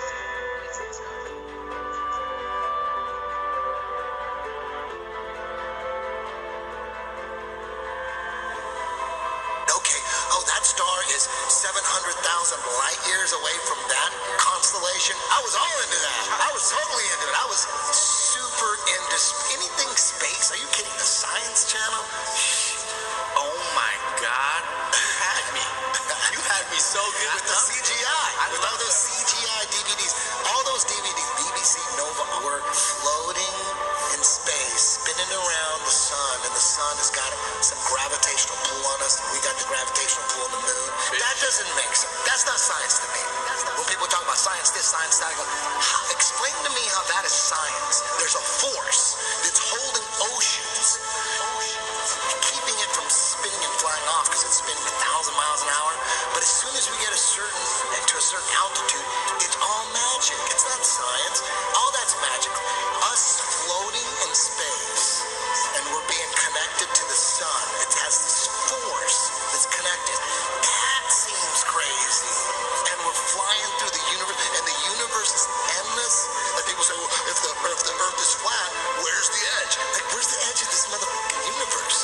That star is 700,000 light years away from that constellation. I was all into that. I was totally into it. I was super into anything space. Are you kidding? The science spin around the sun, and the sun has got some gravitational pull on us, and we got the gravitational pull on the moon. That doesn't make sense. That's not science to me. When people talk about science this, science that, I go, explain to me how that is science. There's a force that's holding oceans, keeping it from spinning and flying off because it's spinning 1,000 miles an hour. But as soon as we get to a certain altitude, it's all magic. It's not science. All that's magic. Us floating in space, and we're being connected to the sun. It has this force that's connected. That seems crazy. And we're flying through the universe, and the universe is endless. Like people say, well, if the earth is flat, where's the edge? Like, where's the edge of this motherfucking universe?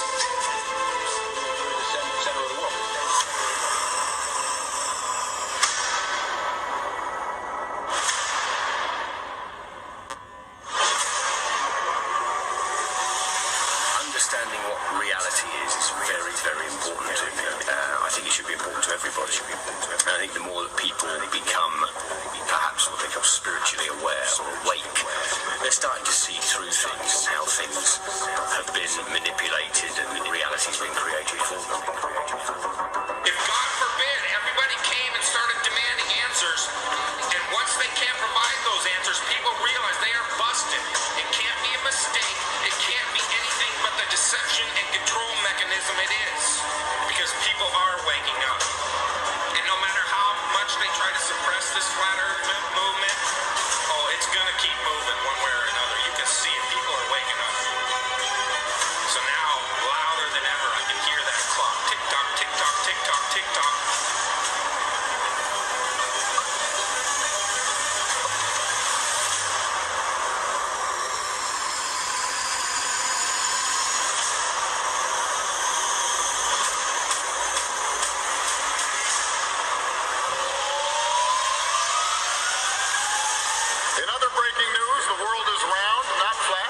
Center of the world. Understanding what reality is very, very important to me. I think it should be important to everybody. And I think the more that people become, perhaps what they call spiritually aware or awake, they're starting to see through things, how things have been manipulated and reality's been created for them. If God forbid everybody came and started demanding answers, and once they can't provide those answers, people realize they are busted. It can't be a mistake. It can't be anything but the deception and control mechanism it is. Because people are waking up. And no matter how much they try to suppress this flat earth movement, oh, it's going to keep moving one way or another. You can see it. People are waking up. So now, louder than ever, I can hear that clock. Tick-tock, tick-tock, tick-tock, tick-tock. In other breaking news, the world is round, not flat.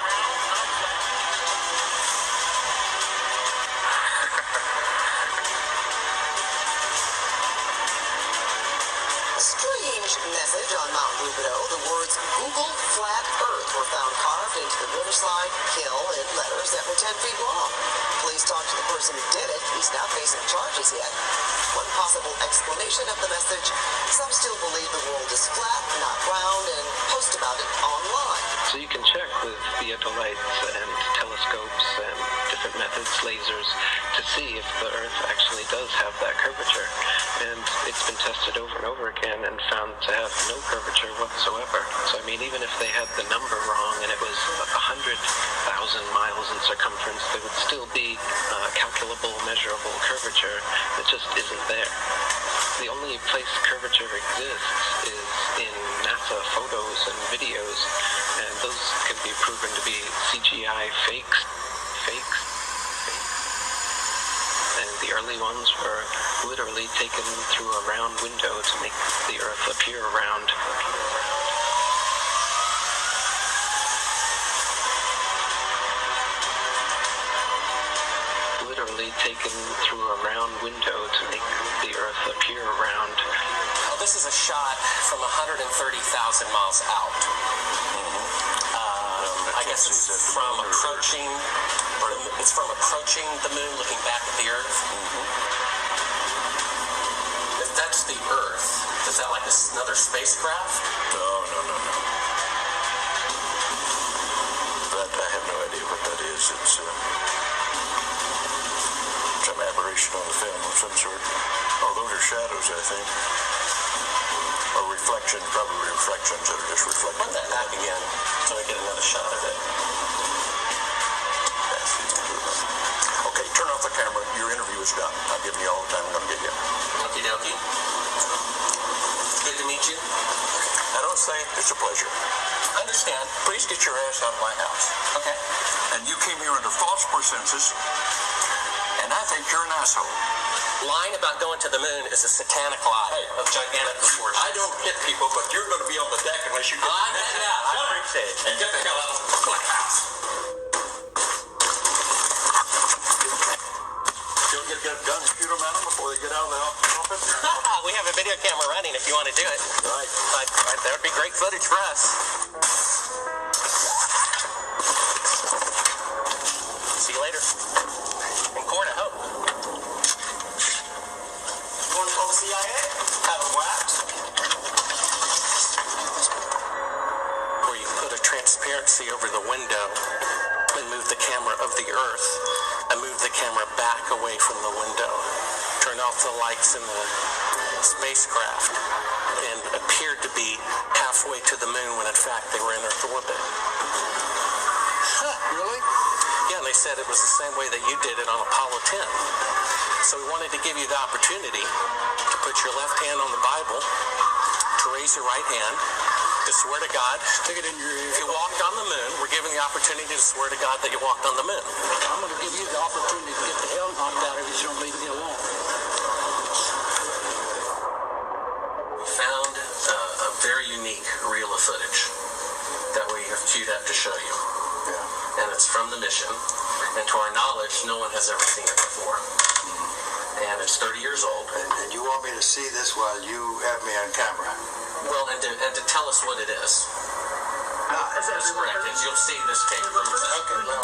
Strange message on Mount Rubidoux. The words Google Flat Earth were found carved into the riverside hill in letters that were 10 feet long. Police talked to the person who did it. He's not facing charges yet. One possible explanation of the message, some still believe the world is flat, not round, and post about it online. So you can check with theodolites and telescopes and different methods, lasers, to see if the Earth actually does have that curvature. And it's been tested over and over again and found to have no curvature whatsoever. So I mean, even if they had the number wrong and it was 100,000 miles in circumference, there would still be calculable, measurable curvature that just isn't there. The only place curvature exists is in NASA photos and videos, and those can be proven to be CGI fakes. And the early ones were literally taken through a round window to make the Earth appear round. Literally taken through a round window to make the Earth appear round. Well, this is a shot from 130,000 miles out. I guess it's from approaching the moon, looking back at the Earth. If that's the Earth, is that like another spacecraft? No. That I have no idea what that is. It's some aberration on the film of some sort. Oh, those are shadows, I think. Or reflections, probably reflections that are just reflecting. Run that back again so we get another shot of it. Okay, turn off the camera. Your interview is done. I've given you all the time I'm going to give you. Okie dokie. Good to meet you. I don't say it's a pleasure. I understand. Please get your ass out of my house. Okay. And you came here under false pretenses, and I think you're an asshole. Lying about going to the moon is a satanic lie of gigantic proportions. I don't hit people, but you're going to be on the deck unless you get I get it out. I appreciate it. and get the hell out of my house. You'll get that gun and shoot them at them before they get out of the office. We have a video camera running if you want to do it. Right. That would be great footage for us. you later. In court, I hope. Want to call the CIA? Have them whacked. Where you put a transparency over the window and move the camera of the Earth and move the camera back away from the window. Turn off the lights in the spacecraft and appeared to be halfway to the moon when in fact they were in Earth orbit. Really? Yeah, and they said it was the same way that you did it on Apollo 10. So we wanted to give you the opportunity to put your left hand on the Bible, to raise your right hand, to swear to God. Stick it in your ear. If you walked on the moon, we're giving the opportunity to swear to God that you walked on the moon. I'm going to give you the opportunity to get the hell knocked out of you, so don't leave me alone. We found a very unique reel of footage that we have queued up to show you. Yeah. And it's from the mission. And to our knowledge, no one has ever seen it before. And it's 30 years old. And you want me to see this while you have me on camera? Well, and to tell us what it is. That's correct. And you'll see this tape proves it. Okay, well,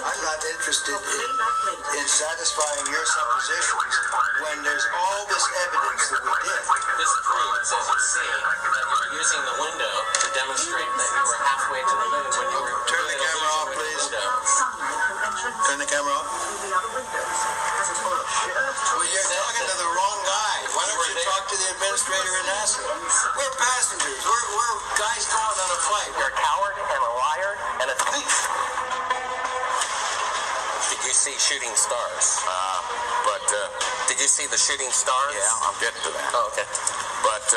I'm not interested in satisfying your suppositions when there's all this evidence that we did. This proves, as you see, that you were using the window to demonstrate that you were halfway to the moon when you were... Turn the camera off, please. Turn the camera off. Well, you're talking to the wrong guy. Why don't you talk to the administrator in NASA? We're passengers. We're guys going on a flight. You're a coward and a liar and a thief. Did you see shooting stars? Did you see the shooting stars? Yeah, I'll get to that. Oh, okay. But,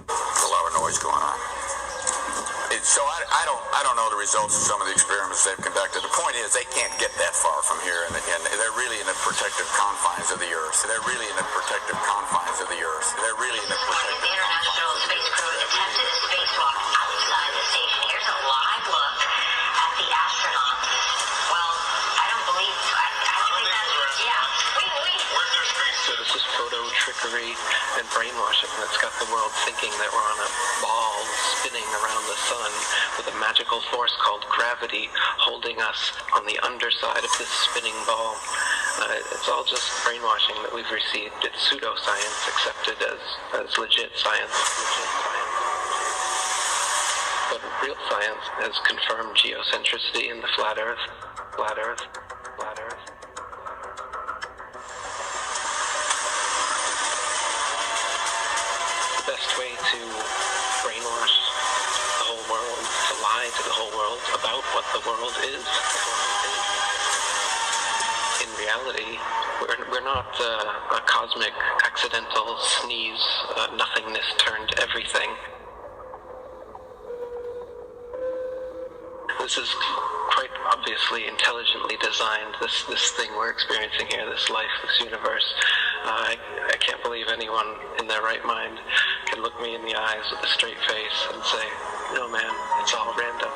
a lot of noise going on. So I don't know the results of some of the experiments they've conducted. The point is they can't get that far from here, and they're really in the protective confines of the Earth. They're really in the protective confines of the Earth. They're really in the protective confines International of the Space Earth. Crew attempted a spacewalk outside the station. Here's a live look at the astronauts. Well, I don't believe. Where's their space? So this is photo trickery and brainwashing that's got the world thinking that we're on a ball spinning around the sun with a magical force called gravity holding us on the underside of this spinning ball. It's all just brainwashing that we've received. It's pseudoscience accepted as legit science. But real science has confirmed geocentricity in the flat Earth. Flat Earth. Flat Earth. The best way to brainwash the whole world, to lie to the whole world about what the world is. In reality, we're not a cosmic accidental sneeze, nothingness turned everything. This is quite obviously intelligently designed, this thing we're experiencing here, this life, this universe. I can't believe anyone in their right mind can look me in the eyes with a straight face and say, no man, it's all random.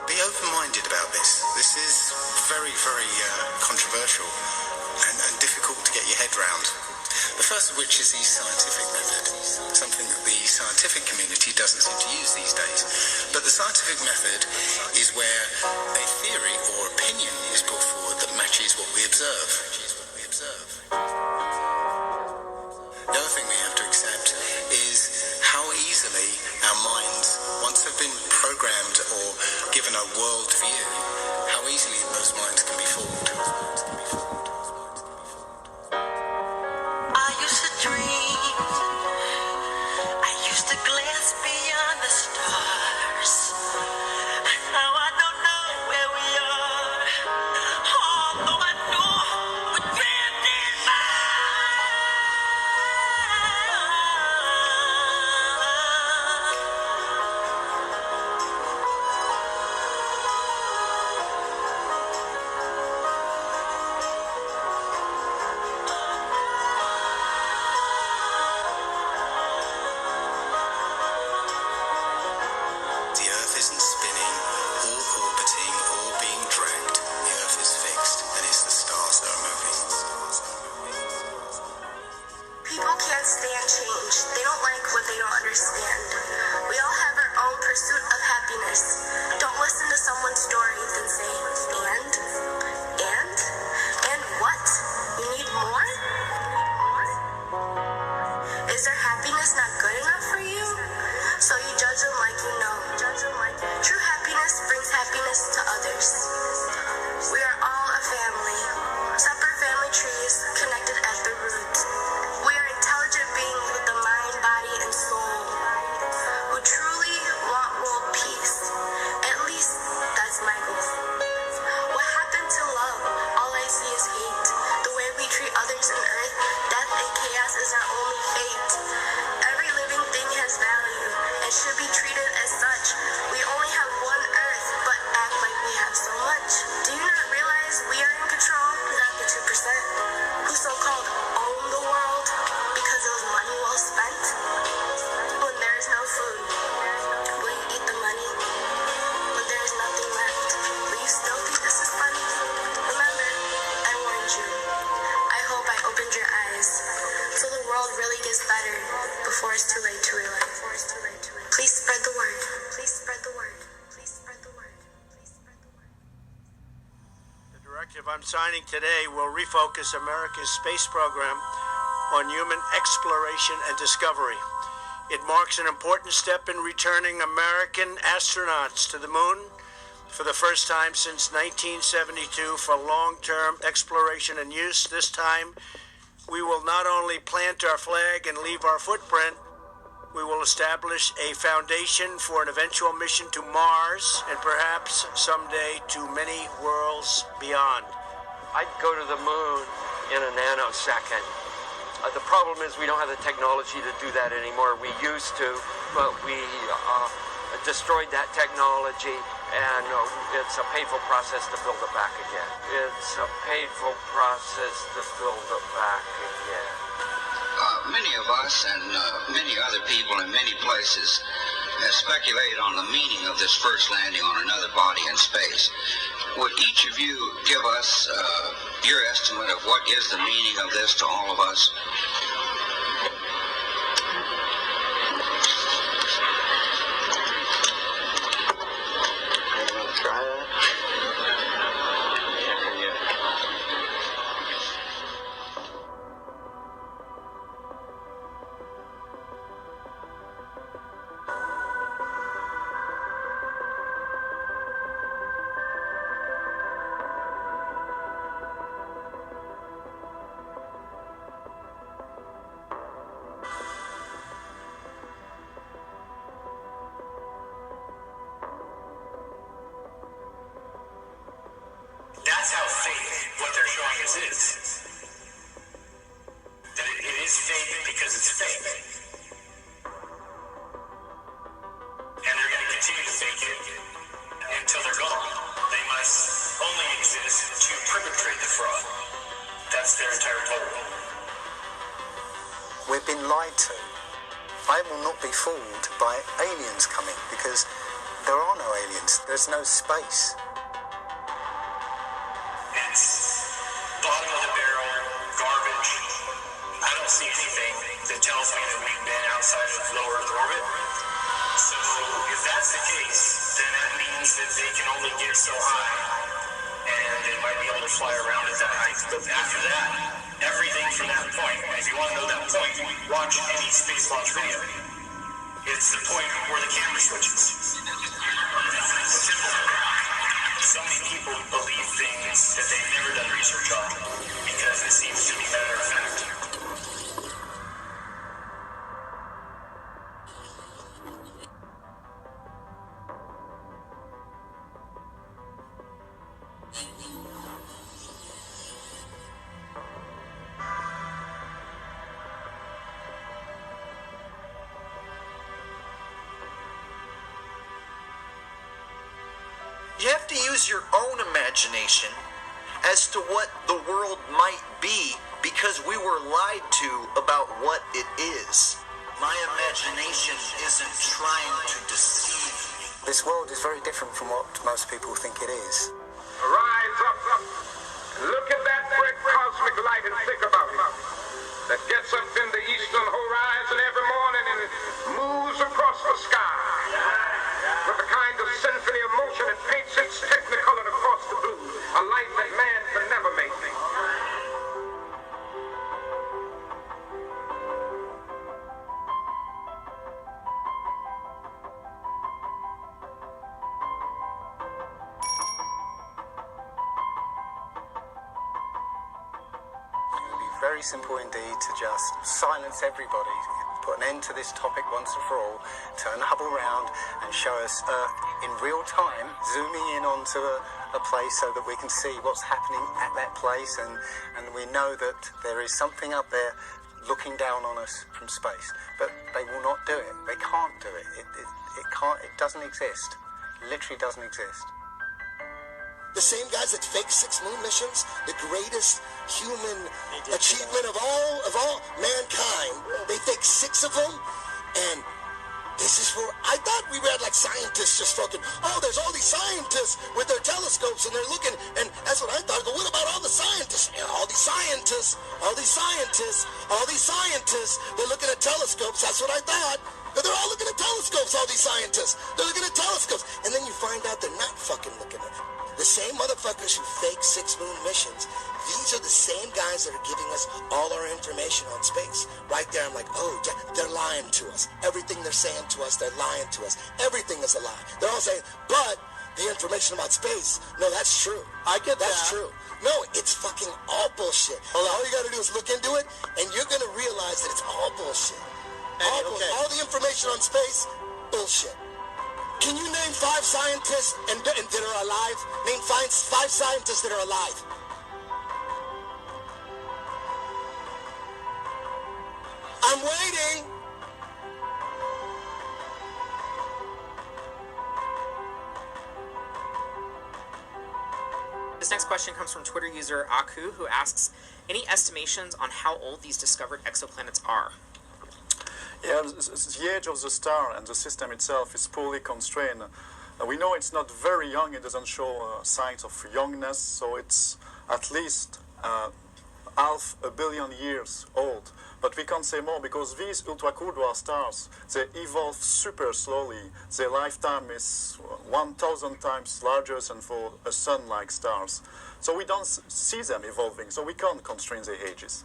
Be open-minded about this. This is very, very controversial and difficult to get your head round. The first of which is the scientific method, something that the scientific community doesn't seem to use these days. But the scientific method is where a theory or opinion is brought forward that matches what we observe. The other thing we have to accept is how easily our minds, once they've been programmed or given a world view, how easily those minds can be fooled. I used to dream. I used to glance beyond the stars. Now I don't know where we are. Although I know we're drifting by. I'm signing today will refocus America's space program on human exploration and discovery. It marks an important step in returning American astronauts to the moon for the first time since 1972 for long-term exploration and use. This time, we will not only plant our flag and leave our footprint, we will establish a foundation for an eventual mission to Mars and perhaps someday to many worlds beyond. I'd go to the moon in a nanosecond. The problem is we don't have the technology to do that anymore. We used to, but we destroyed that technology, and it's a painful process to build it back again. It's a painful process to build it back again. Many of us and many other people in many places speculate on the meaning of this first landing on another body in space. Would each of you give us your estimate of what is the meaning of this to all of us? Try that. That's how fake what they're showing us is. That it is fake because it's fake. And they're going to continue to fake it until they're gone. They must only exist to perpetrate the fraud. That's their entire goal. We've been lied to. I will not be fooled by aliens coming because there are no aliens. There's no space. Bottom of the barrel, garbage. I don't see anything that tells me that we've been outside of low Earth orbit. So if that's the case, then that means that they can only get so high, and they might be able to fly around at that height. But after that, everything from that point, if you want to know that point, watch any space launch video. It's the point where the camera switches. Simple. So many people believe things that they've never done research on because it seems to be matter of fact. You have to use your own imagination as to what the world might be because we were lied to about what it is. My imagination isn't trying to deceive. This world is very different from what most people think it is. Rise up, look at that great cosmic light and think about it. That gets up in the eastern horizon every morning and moves across the sky with a kind of symphony of motion and paints its technicolor across the blue, a light that man can never make. Very simple indeed to just silence everybody, put an end to this topic once and for all, turn Hubble around and show us Earth in real time, zooming in onto a place so that we can see what's happening at that place, and we know that there is something up there looking down on us from space. But they will not do it. They can't do it. It can't. It doesn't exist. It literally doesn't exist. The same guys that fake 6 moon missions, the greatest human achievement of all mankind, they fake 6 of them, and this is where I thought we read like scientists just fucking, oh, there's all these scientists with their telescopes and they're looking, and that's what I thought. But what about all the scientists? Yeah, all these scientists, they're looking at telescopes. That's what I thought. But they're all looking at telescopes, all these scientists. They're looking at telescopes. And then you find out they're not fucking looking at it. The same motherfuckers who fake 6-moon missions. These are the same guys that are giving us all our information on space. Right there, I'm like, oh, yeah, they're lying to us. Everything they're saying to us, they're lying to us. Everything is a lie. They're all saying, but the information about space, no, that's true. I get that. That's true. No, it's fucking all bullshit. All you gotta do is look into it, and you're gonna realize that it's all bullshit. All the information on space, bullshit. Can you name 5 scientists that are alive? Name 5 scientists that are alive. I'm waiting. This next question comes from Twitter user Aku, who asks, any estimations on how old these discovered exoplanets are? Yeah, the age of the star and the system itself is poorly constrained. We know it's not very young, it doesn't show signs of youngness, so it's at least 500 million years old. But we can't say more because these ultra-cool dwarf stars, they evolve super slowly. Their lifetime is 1,000 times larger than for a sun-like stars. So we don't see them evolving, so we can't constrain their ages.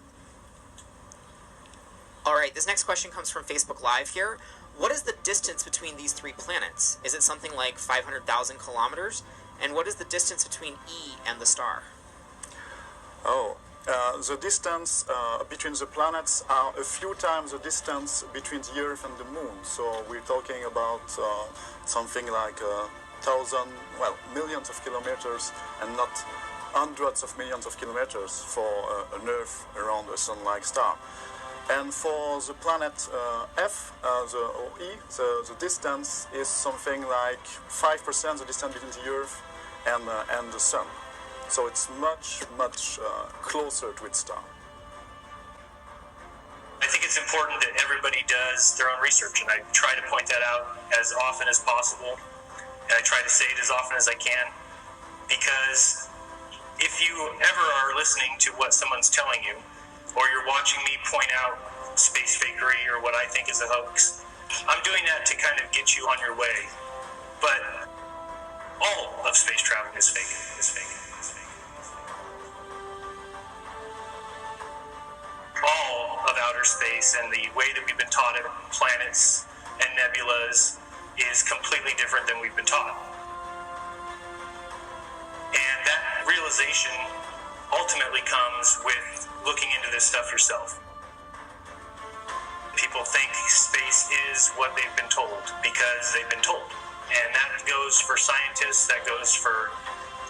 All right, this next question comes from Facebook Live here. What is the distance between these 3 planets? Is it something like 500,000 kilometers? And what is the distance between E and the star? The distance between the planets are a few times the distance between the Earth and the Moon. So we're talking about something like millions of kilometers and not hundreds of millions of kilometers for an Earth around a sun-like star. And for the planet F, the distance is something like 5% the distance between the Earth and the Sun. So it's much closer to its star. I think it's important that everybody does their own research, and I try to point that out as often as possible, and I try to say it as often as I can, because if you ever are listening to what someone's telling you, or you're watching me point out space fakery or what I think is a hoax, I'm doing that to kind of get you on your way. But all of space travel is fake. All of outer space and the way that we've been taught it, planets and nebulas, is completely different than we've been taught. And that realization ultimately comes with looking into this stuff yourself. People think space is what they've been told because they've been told. And that goes for scientists, that goes for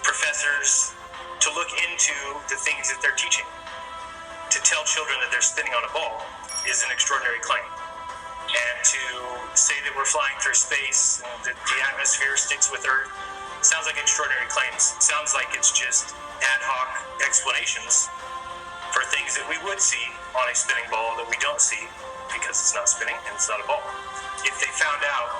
professors, to look into the things that they're teaching. To tell children that they're spinning on a ball is an extraordinary claim. And to say that we're flying through space and that the atmosphere sticks with Earth sounds like extraordinary claims. Sounds like it's just ad hoc explanations for things that we would see on a spinning ball that we don't see because it's not spinning and it's not a ball. If they found out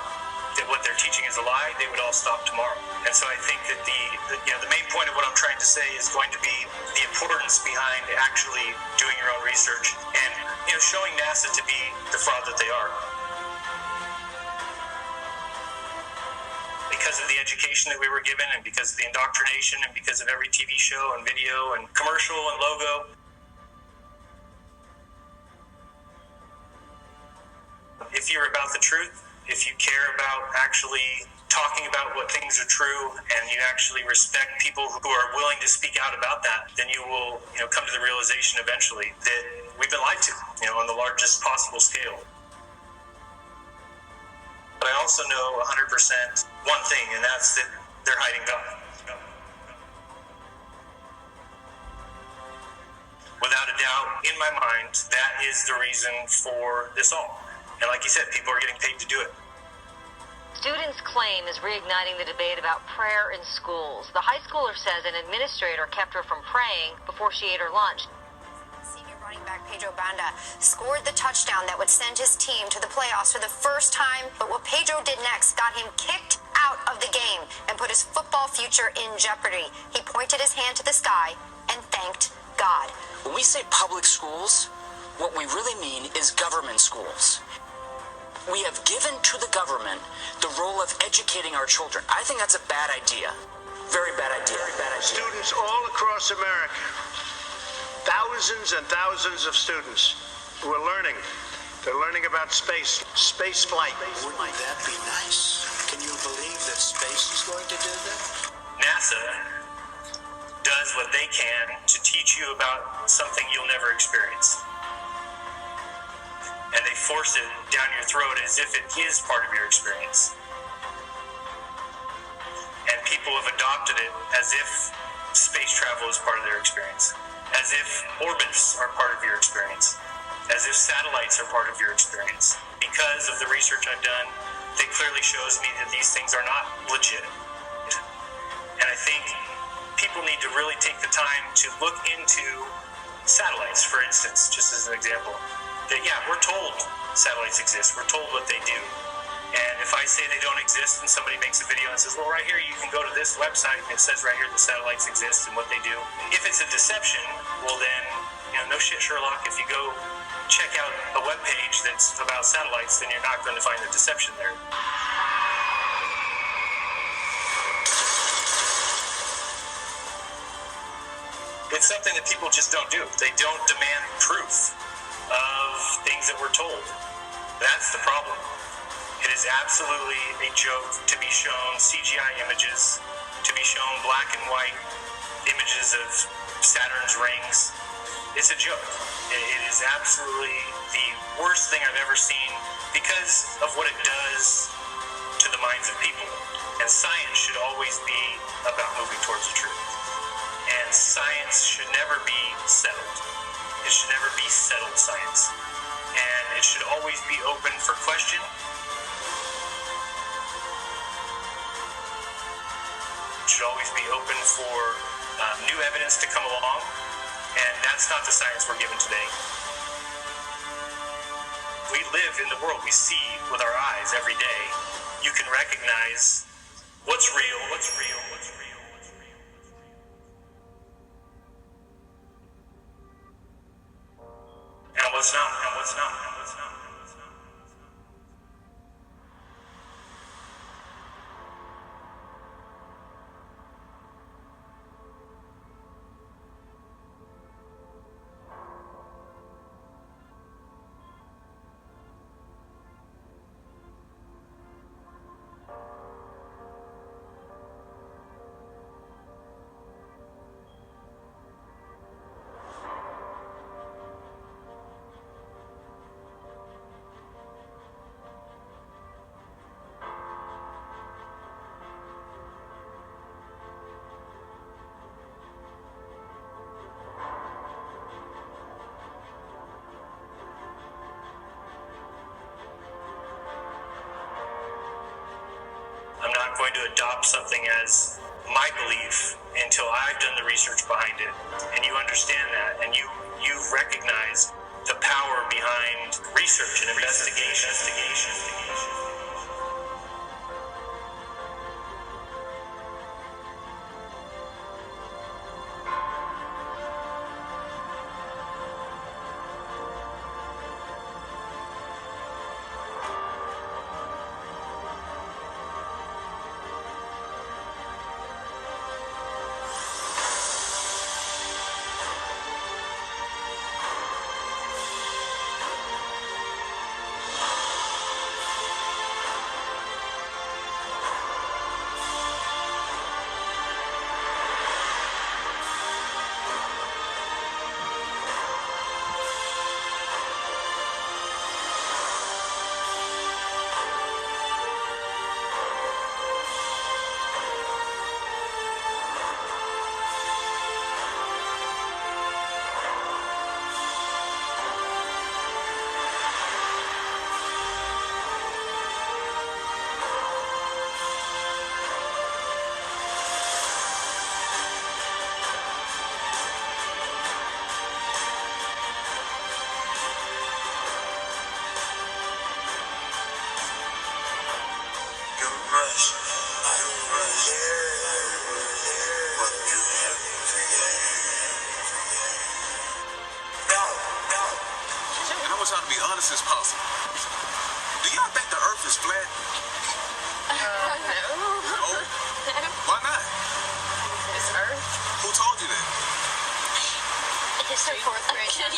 that what they're teaching is a lie, they would all stop tomorrow. And so I think that the main point of what I'm trying to say is going to be the importance behind actually doing your own research and showing NASA to be the fraud that they are. Because of the education that we were given and because of the indoctrination and because of every TV show and video and commercial and logo. If you're about the truth, if you care about actually talking about what things are true and you actually respect people who are willing to speak out about that, then you will come to the realization eventually that we've been lied to, on the largest possible scale. But I also know 100% one thing, and that's that they're hiding God. Without a doubt, in my mind, that is the reason for this all. And like you said, people are getting paid to do it. Students' claim is reigniting the debate about prayer in schools. The high schooler says an administrator kept her from praying before she ate her lunch. Senior running back Pedro Banda scored the touchdown that would send his team to the playoffs for the first time, but what Pedro did next got him kicked out of the game and put his football future in jeopardy. He pointed his hand to the sky and thanked God. When we say public schools, what we really mean is government schools. We have given to the government the role of educating our children. I think that's a bad idea. Very bad idea. across America, thousands and thousands of students who are learning. They're learning about space flight. Wouldn't that be nice? Can you believe that space is going to do that? NASA does what they can to teach you about something you'll never experience. And they force it down your throat as if it is part of your experience. And people have adopted it as if space travel is part of their experience, as if orbits are part of your experience, as if satellites are part of your experience. Because of the research I've done, it clearly shows me that these things are not legit. And I think people need to really take the time to look into satellites, for instance, just as an example. That, yeah, we're told satellites exist. We're told what they do. And if I say they don't exist and somebody makes a video and says, well, right here you can go to this website and it says right here the satellites exist and what they do. If it's a deception, well then, no shit, Sherlock. If you go check out a web page that's about satellites, then you're not going to find the deception there. It's something that people just don't do. They don't demand proof of things that we're told. That's the problem. It is absolutely a joke to be shown CGI images, to be shown black and white images of Saturn's rings. It's a joke. It is absolutely the worst thing I've ever seen because of what it does to the minds of people. And science should always be about moving towards the truth. And science should never be settled. It should never be settled science. And it should always be open for question. It should always be open for new evidence to come along. And that's not the science we're given today. We live in the world we see with our eyes every day. You can recognize what's real, what's real, what's real. And what's not, and what's not, and what's not. I'm not going to adopt something as my belief until I've done the research behind it, and you understand that, and you recognize the power behind research and investigation. Trying to be honest as possible. Do y'all think the earth is flat? No. No? Why not? It's Earth. Who told you that? History fourth grade. Yeah,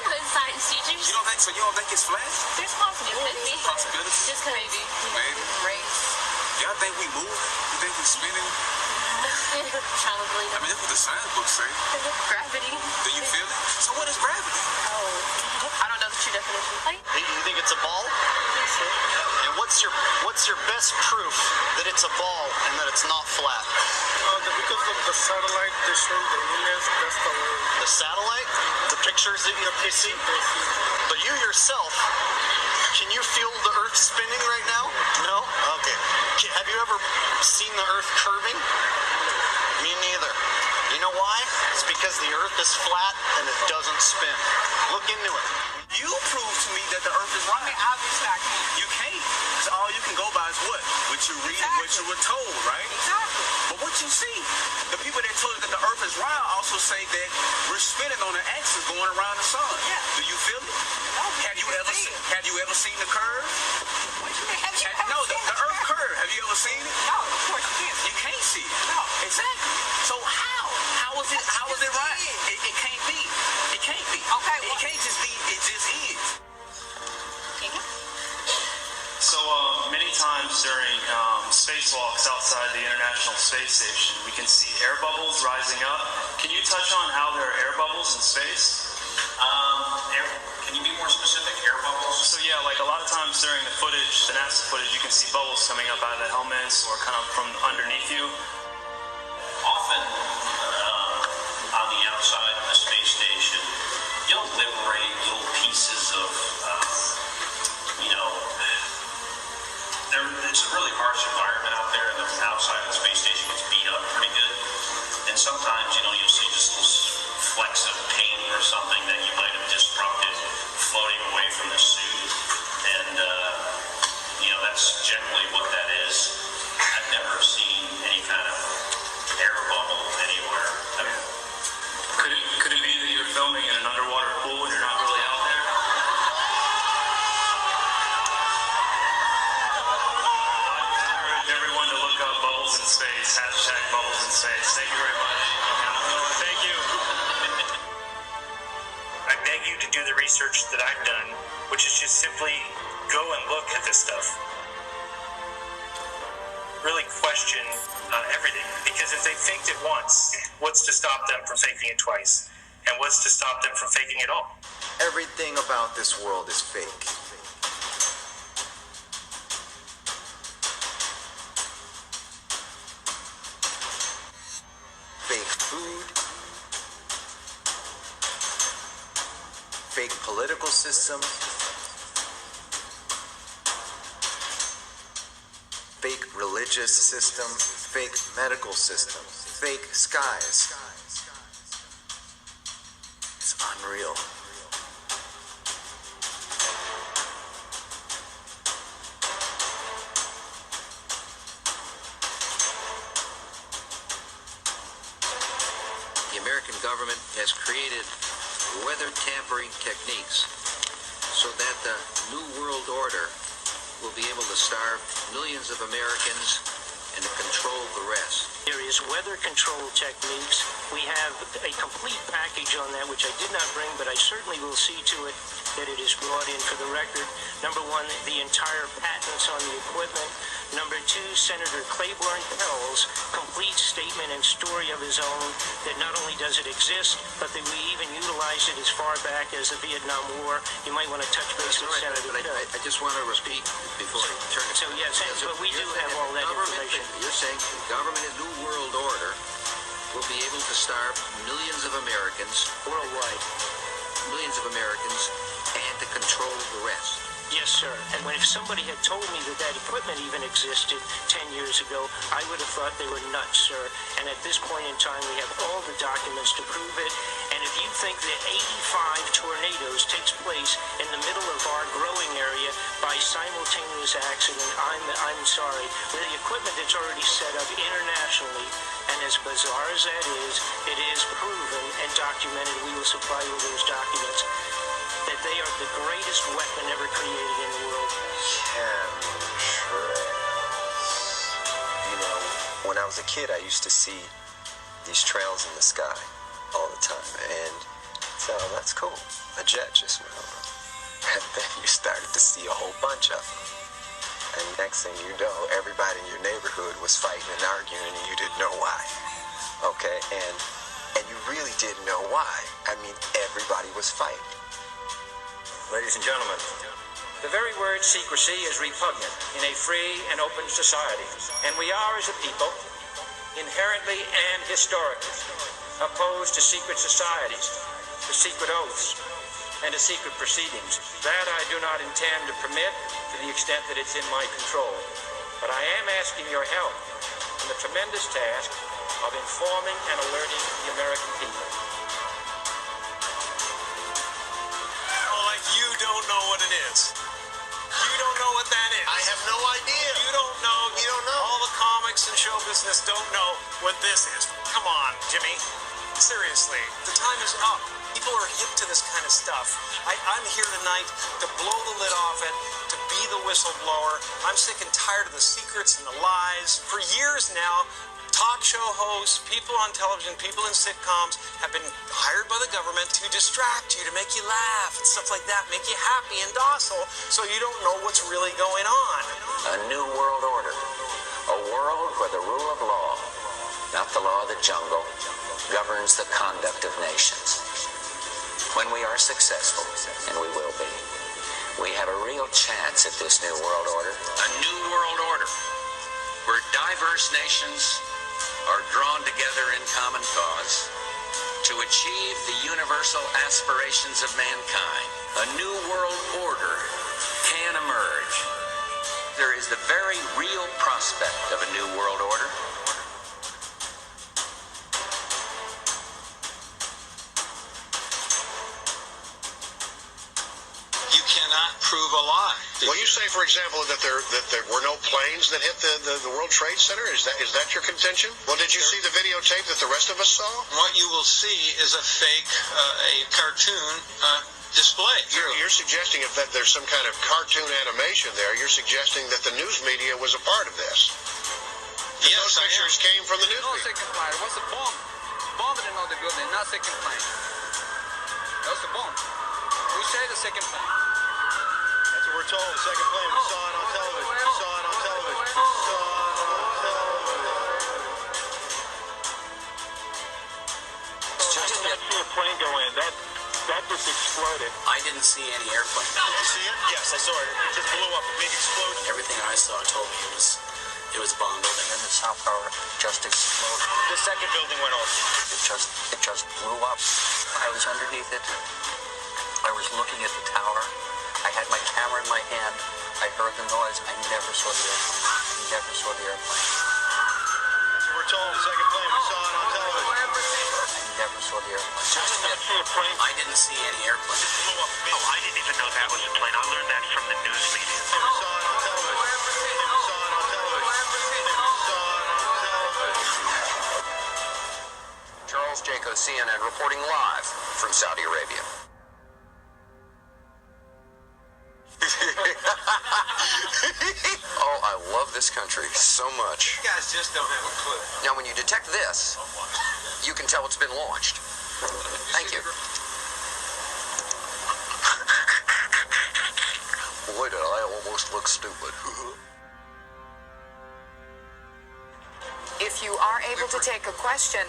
with science teachers. You don't think it's flat? There's possibility. Possibility? Just maybe. Maybe. Race. Y'all think we move? You think we spinning? Probably. I mean, that's what the science books say. Gravity. Do you feel it? So what is gravity? I don't know the true definition. You think it's a ball? And what's your best proof that it's a ball and that it's not flat? Because of the satellite, they show the image, that's the way. The satellite? The pictures that you see? But you yourself, can you feel the Earth spinning right now? No? Okay. Have you ever seen the Earth curving? Me neither. You know why? It's because the Earth is flat and it doesn't spin. Look into it. You prove to me that the Earth is round. I mean, obviously I can't. You can't. So all you can go by is what? What you read, what you were told, right? Exactly. But what you see, the people that told you that the Earth is round also say that we're spinning on an axis going around the sun. Yeah. Do you feel it? No. Have you ever seen the curve? No, the Earth curve. Have you ever seen it? No, of course you can't. You can't see it. No. Exactly. So how is it right? It can't be. It can't be. Okay. It can't just be. It just is. So many times during spacewalks outside the International Space Station, we can see air bubbles rising up. Can you touch on how there are air bubbles in space? Can you be more specific? Air bubbles? So yeah, like a lot of times during the footage, the NASA footage, you can see bubbles coming up out of the helmets or kind of from underneath you. Often on the outside of the space station, you'll liberate little pieces of, it's a really harsh environment out there, and the outside of the space station gets beat up pretty good. And sometimes, you'll see just little flecks of paint or something that you might have disrupted floating away from the suit. And, that's generally what that is. I've never seen any kind of air bubble anywhere. Could it be that you're filming in an underwater pool and you're not really out there? I urge everyone to look up bubbles in space, #bubbles in space. Thank you very much. Thank you. I beg you to do the research that I've done, which is just simply go and look at this stuff. Really question everything. Because if they faked it once, what's to stop them from faking it twice? And what's to stop them from faking it all? Everything about this world is fake. Fake food, fake political system, fake religious system, fake medical system, fake skies. It's unreal. The American government has created weather tampering techniques so that the New World Order will be able to starve millions of Americans and to control the rest. There is weather control techniques. We have a complete package on that, which I did not bring, but I certainly will see to it that it is brought in for the record. Number one, the entire patents on the equipment. Number two, Senator Claiborne Pell's complete statement and story of his own that not only does it exist, but that we even utilized it as far back as the Vietnam War. You might want to touch base with Senator Pell. I just want to repeat before I turn it. So yes, but we do have all that information. You're saying the government in New World Order will be able to starve millions of Americans worldwide, and to control the rest. Yes, sir. And if somebody had told me that that equipment even existed 10 years ago, I would have thought they were nuts, sir. And at this point in time, we have all the documents to prove it. And if you think that 85 tornadoes takes place in the middle of our growing area by simultaneous accident, I'm sorry. With the equipment that's already set up internationally, and as bizarre as that is, it is proven and documented. We will supply you with those documents. That they are the greatest weapon ever created in the world. You know, when I was a kid, I used to see these trails in the sky all the time, and So that's cool. A jet just went over. And then you started to see a whole bunch of them. And next thing you know, everybody in your neighborhood was fighting and arguing and you didn't know why. Okay, and you really didn't know why. I mean, everybody was fighting. Ladies and gentlemen, the very word secrecy is repugnant in a free and open society. And we are, as a people, inherently and historically opposed to secret societies, to secret oaths, and to secret proceedings. That I do not intend to permit to the extent that it's in my control. But I am asking your help in the tremendous task of informing and alerting the American people. Like you don't know what it is. You don't know what that is. I have no idea. You don't know. You don't know. All the comics and show business don't know what this is. Come on, Jimmy. Seriously, the time is up. People are hip to this kind of stuff. I'm here tonight to blow the lid off it, to be the whistleblower. I'm sick and tired of the secrets and the lies. For years now, talk show hosts, people on television, people in sitcoms have been hired by the government to distract you, to make you laugh and stuff like that, make you happy and docile so you don't know what's really going on. A new world order. A world where the rule of law, not the law of the jungle, governs the conduct of nations. When we are successful, and we will be, we have a real chance at this new world order. A new world order where diverse nations are drawn together in common cause to achieve the universal aspirations of mankind. A new world order can emerge. There is the very real prospect of a new world order. You cannot prove a lie. Well, you say, for example, that there were no planes that hit the World Trade Center. Is that your contention? Well, did you see the videotape that the rest of us saw? What you will see is a fake, a cartoon display. You're suggesting that there's some kind of cartoon animation there. You're suggesting that the news media was a part of this. Yes, those pictures came from the news media. Second plane. It was a bomb. Bombed in the building, not second plane. That was the bomb. Who said the second plane? That's what we're told. The second plane. We saw it on television. We saw it on television. We saw it on television. I did not see a plane go in. That just exploded. I didn't see any airplane. Did you see it? Yes, I saw it. It just blew up. A big explosion. Everything I saw told me it was a bomb building. And then the South Tower just exploded. The second building went off. It just blew up. I was underneath it. I was looking at the tower. I had my camera in my hand. I heard the noise. I never saw the airplane. That's what we're told. The second plane. We saw it on television. I never saw the airplane. I didn't see any airplane. It blew up. Oh, I didn't even know that was a plane. I learned that from the news media. We saw it on television. We saw it on television. We saw it on television. Charles Jaco, CNN, reporting live from Saudi Arabia. Oh, I love this country so much. You guys just don't have a clue. Now, when you detect this, you can tell it's been launched. Thank you. Boy, did I almost look stupid. If you are able to take a question,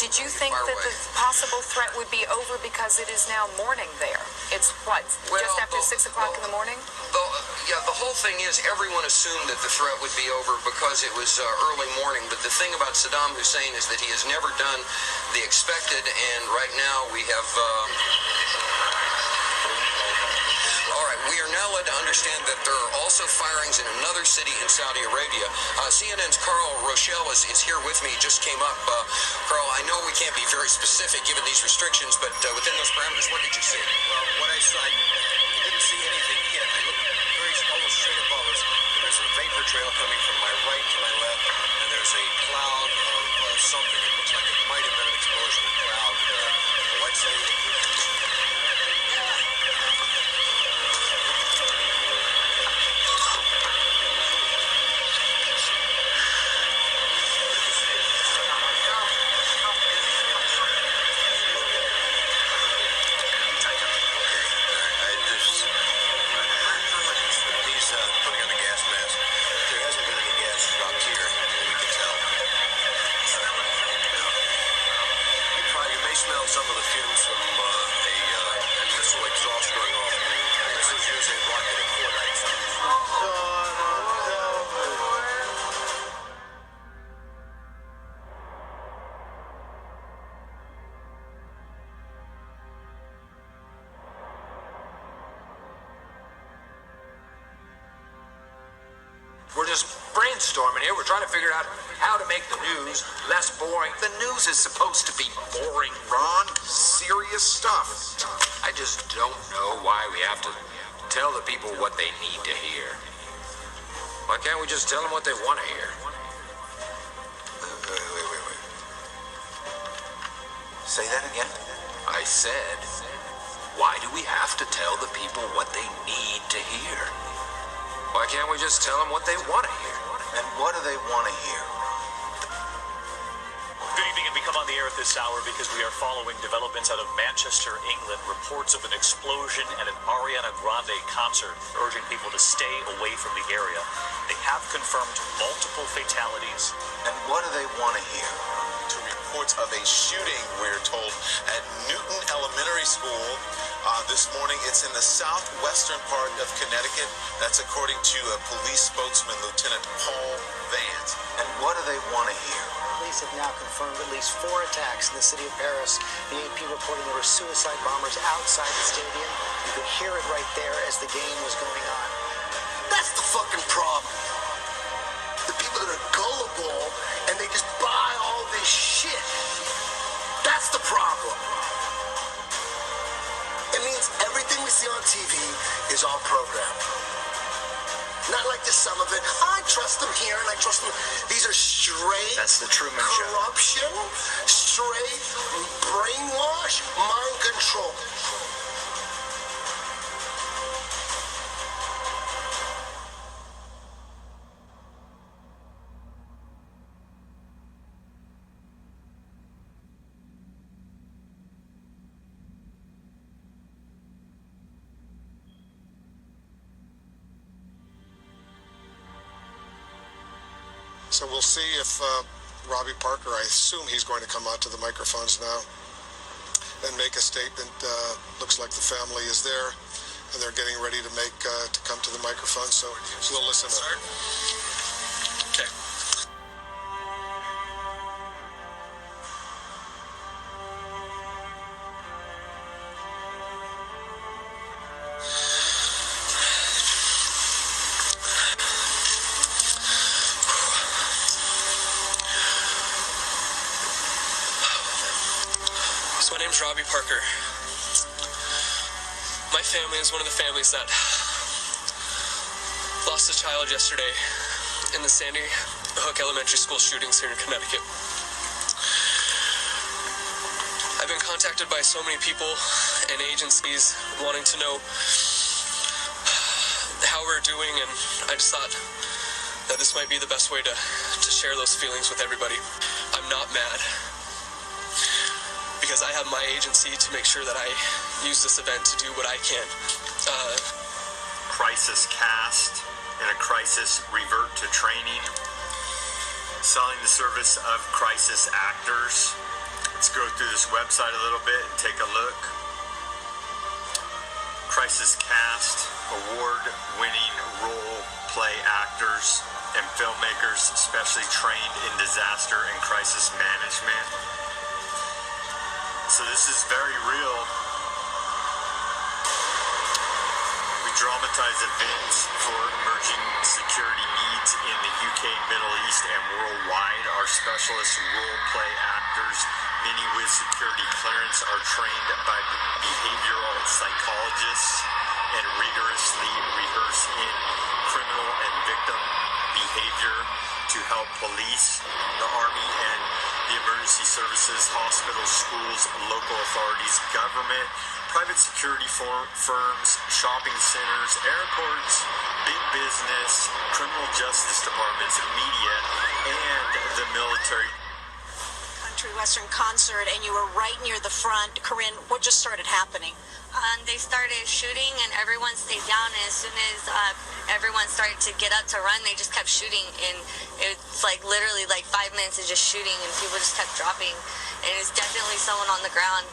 did you think that the possible threat would be over because it is now morning there? It's what, just after 6 o'clock in the morning? The whole thing is everyone assumed that the threat would be over because it was early morning. But the thing about Saddam Hussein is that he has never done the expected, and right now we have... All right, we are now led to understand that there are also firings in another city in Saudi Arabia. CNN's Carl Rochelle is here with me. He just came up. Carl, I know we can't be very specific given these restrictions, but within those parameters, what did you see? Well, what I saw, I didn't see anything yet. I looked very almost straight above us. There's a vapor trail coming from my right to my left, and there's a cloud of something. It looks like it might have been an explosion. A cloud. The lights say. some of the fumes from a missile exhaust going off. This was using rocket cordite. We're just brainstorming here. We're trying to figure out how to make the news less boring. The news is supposed to be boring, Ron. Serious stuff. I just don't know why we have to tell the people what they need to hear. Why can't we just tell them what they want to hear? Wait. Say that again? I said, why do we have to tell the people what they need to hear? Why can't we just tell them what they want to hear? And what do they want to hear? Good evening and we come on the air at this hour because we are following developments out of Manchester, England. Reports of an explosion at an Ariana Grande concert, urging people to stay away from the area. They have confirmed multiple fatalities. And what do they want to hear? To reports of a shooting, we're told, at Newton Elementary School this morning. It's in the southwestern part of Connecticut. That's according to a police spokesman, Lieutenant Paul Vance. And what do they want to hear? Police have now confirmed at least 4 attacks in the city of Paris. The AP reporting there were suicide bombers outside the stadium. You could hear it right there as the game was going on. That's the fucking problem. The people that are gullible and they just buy all this shit. That's the problem. It means everything we see on TV is all programmed. Not like just some of it. I trust them here and I trust them. These are straight. That's the Truman Show. Corruption, straight brainwash, mind control. So we'll see if Robbie Parker, I assume he's going to come out to the microphones now and make a statement. Looks like the family is there and they're getting ready to come to the microphone. So we'll listen up. Okay. My name's Robbie Parker. My family is one of the families that lost a child yesterday in the Sandy Hook Elementary School shootings here in Connecticut. I've been contacted by so many people and agencies wanting to know how we're doing, and I just thought that this might be the best way to share those feelings with everybody. I'm not mad, because I have my agency to make sure that I use this event to do what I can. Crisis cast and a crisis revert to training. Selling the service of crisis actors. Let's go through this website a little bit and take a look. Crisis cast, award-winning role play actors and filmmakers specially trained in disaster and crisis management. So this is very real. We dramatize events for emerging security needs in the UK, Middle East, and worldwide. Our specialist role-play actors, many with security clearance, are trained by behavioral psychologists and rigorously rehearse in criminal and victim behavior to help police, the Army, and the emergency services, hospitals, schools, local authorities, government, private security firms, shopping centers, airports, big business, criminal justice departments, media, and the military. Country Western concert, and you were right near the front. Corinne, what just started happening? They started shooting and everyone stayed down, and as soon as everyone started to get up to run, they just kept shooting, and it's like literally like 5 minutes of just shooting, and people just kept dropping, and it was definitely someone on the ground.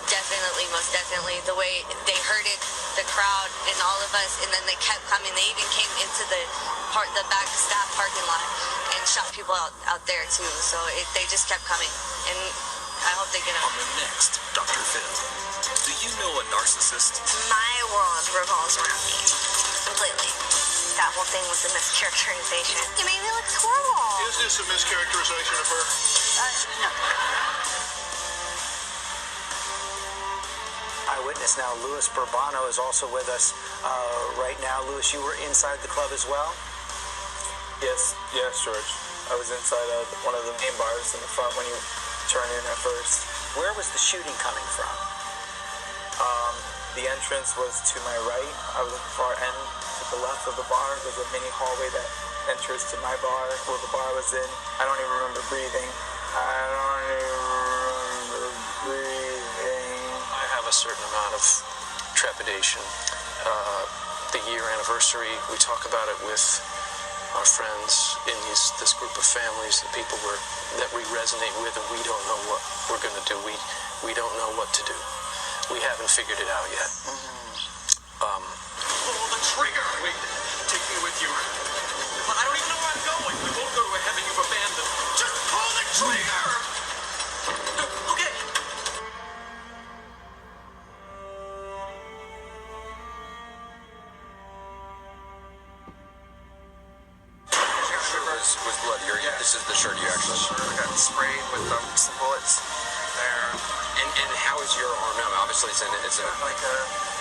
Definitely, most definitely, the way they herded the crowd and all of us, and then they kept coming. They even came into the back staff parking lot and shot people out there too. So they just kept coming, and I hope they get them. On the next Dr. Phil, do you know a narcissist? My world revolves around me completely. That whole thing was a mischaracterization. You made me look horrible. Is this a mischaracterization of her? No. Eyewitness now, Louis Bourbano, is also with us right now. Louis, you were inside the club as well? Yes, George. I was inside one of the main bars in the front when you turn in at first. Where was the shooting coming from? The entrance was to my right. I was at the far end to the left of the bar. There's a mini hallway that enters to my bar, where the bar was in. I don't even remember breathing. I have a certain amount of trepidation. The year anniversary, we talk about it with our friends in this group of families, the people that we resonate with, and we don't know what we're going to do. We don't know what to do. We haven't figured it out yet. Pull the trigger! Wait, take me with you. But I don't even know where I'm going. We won't go to a heaven you've abandoned. Just pull the trigger! Okay. Was bloody. This is the shirt you actually got sprayed with some bullets there. And how is your arm now? Obviously, it's in like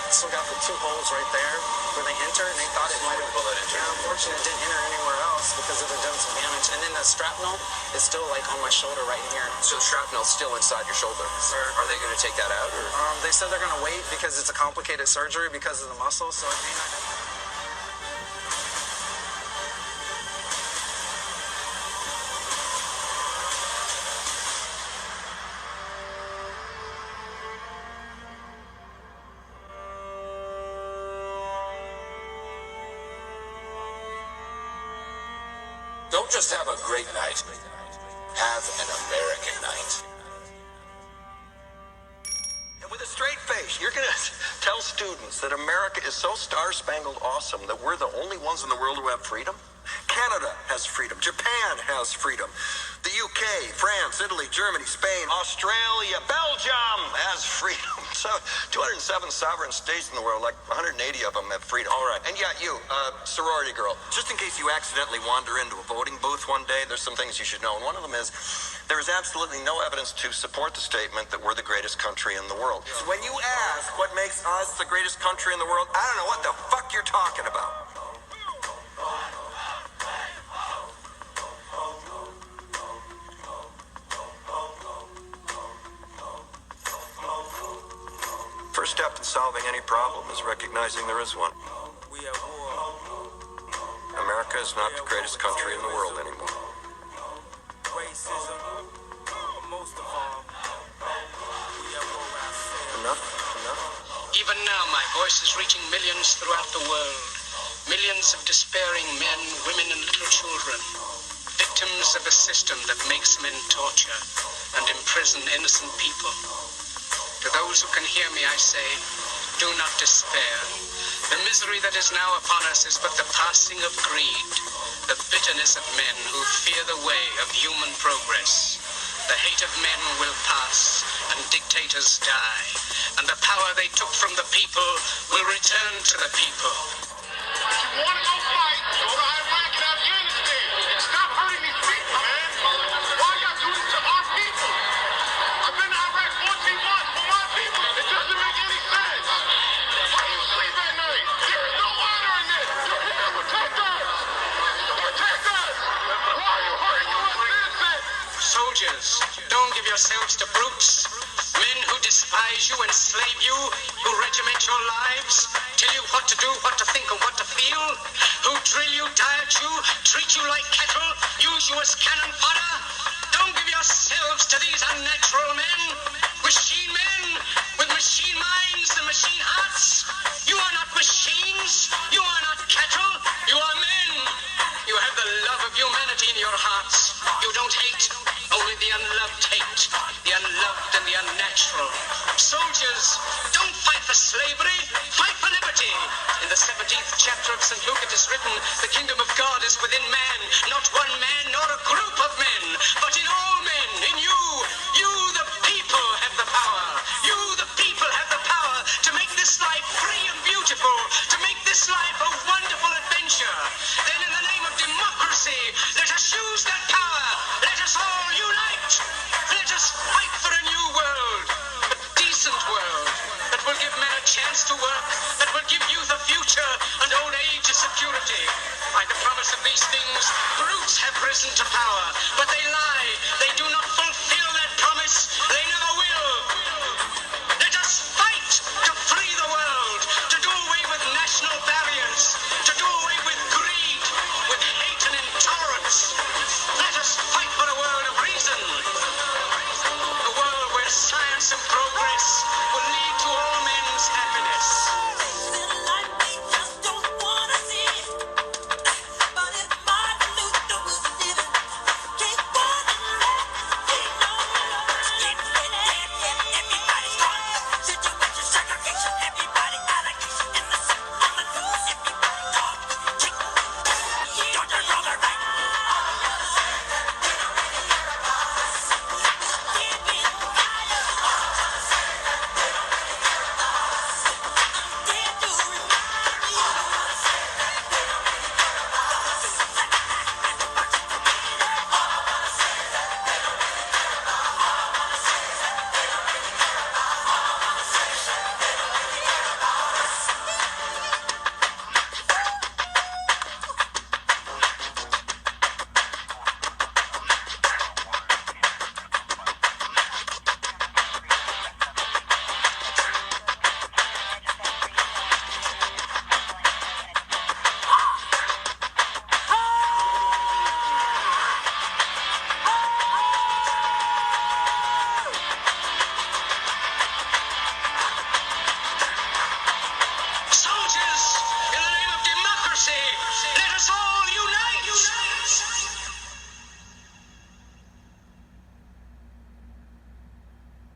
still got the 2 holes right there where they enter, and they thought it might have bullet entered. Yeah, unfortunately, it didn't enter anywhere else because it had done some damage. And then the shrapnel is still like on my shoulder right here. So the shrapnel's still inside your shoulder. Sir. Are they going to take that out? Or? They said they're going to wait because it's a complicated surgery because of the muscle, so it may not happen. Don't just have a great night. Have an American night. And with a straight face, you're going to tell students that America is so star-spangled awesome that we're the only ones in the world who have freedom? Canada has freedom. Japan has freedom. The UK, France, Italy, Germany, Spain, Australia, Belgium has freedom. So 207 sovereign states in the world, like 180 of them have freedom. All right. And yeah, you, sorority girl, just in case you accidentally wander into a voting booth one day, there's some things you should know. And one of them is there is absolutely no evidence to support the statement that we're the greatest country in the world. So when you ask what makes us the greatest country in the world, I don't know what the fuck you're talking about. First step in solving any problem is recognizing there is one. America is not the greatest country in the world anymore. Enough. Even now, my voice is reaching millions throughout the world. Millions of despairing men, women, and little children. Victims of a system that makes men torture and imprison innocent people. To those who can hear me, I say, do not despair. The misery that is now upon us is but the passing of greed, the bitterness of men who fear the way of human progress. The hate of men will pass, and dictators die, and the power they took from the people will return to the people. You want to go fight? Go to Iraq and Afghanistan. Stop hurting these people, man. Why y'all do this to our people? I've been to Iraq 14 months for my people. It doesn't make any sense. Why do you sleep at night? There is no honor in this. You're here to protect us. Protect us. Why are you hurting us innocent? Soldiers, don't give yourselves to brutes. Men who despise you, enslave you, who regiment your lives, tell you what to do, what to think, and what to feel, who drill you, diet you, treat you like cattle, use you as cannon fodder. Don't give yourselves to these unnatural men, machine with machine minds and machine The kingdom of God is within man, not one man nor a group of men, but in all men, in you. You, the people, have the power. You, the people, have the power to make this life free and beautiful, to make this life a wonderful adventure. Then in the name of democracy, let us use that power. Let us all unite. Let us fight for a new world, a decent world, that will give men a chance to work, that will give youth a future and old age a security. By the promise of these things, brutes have risen to power, but they lie. They do not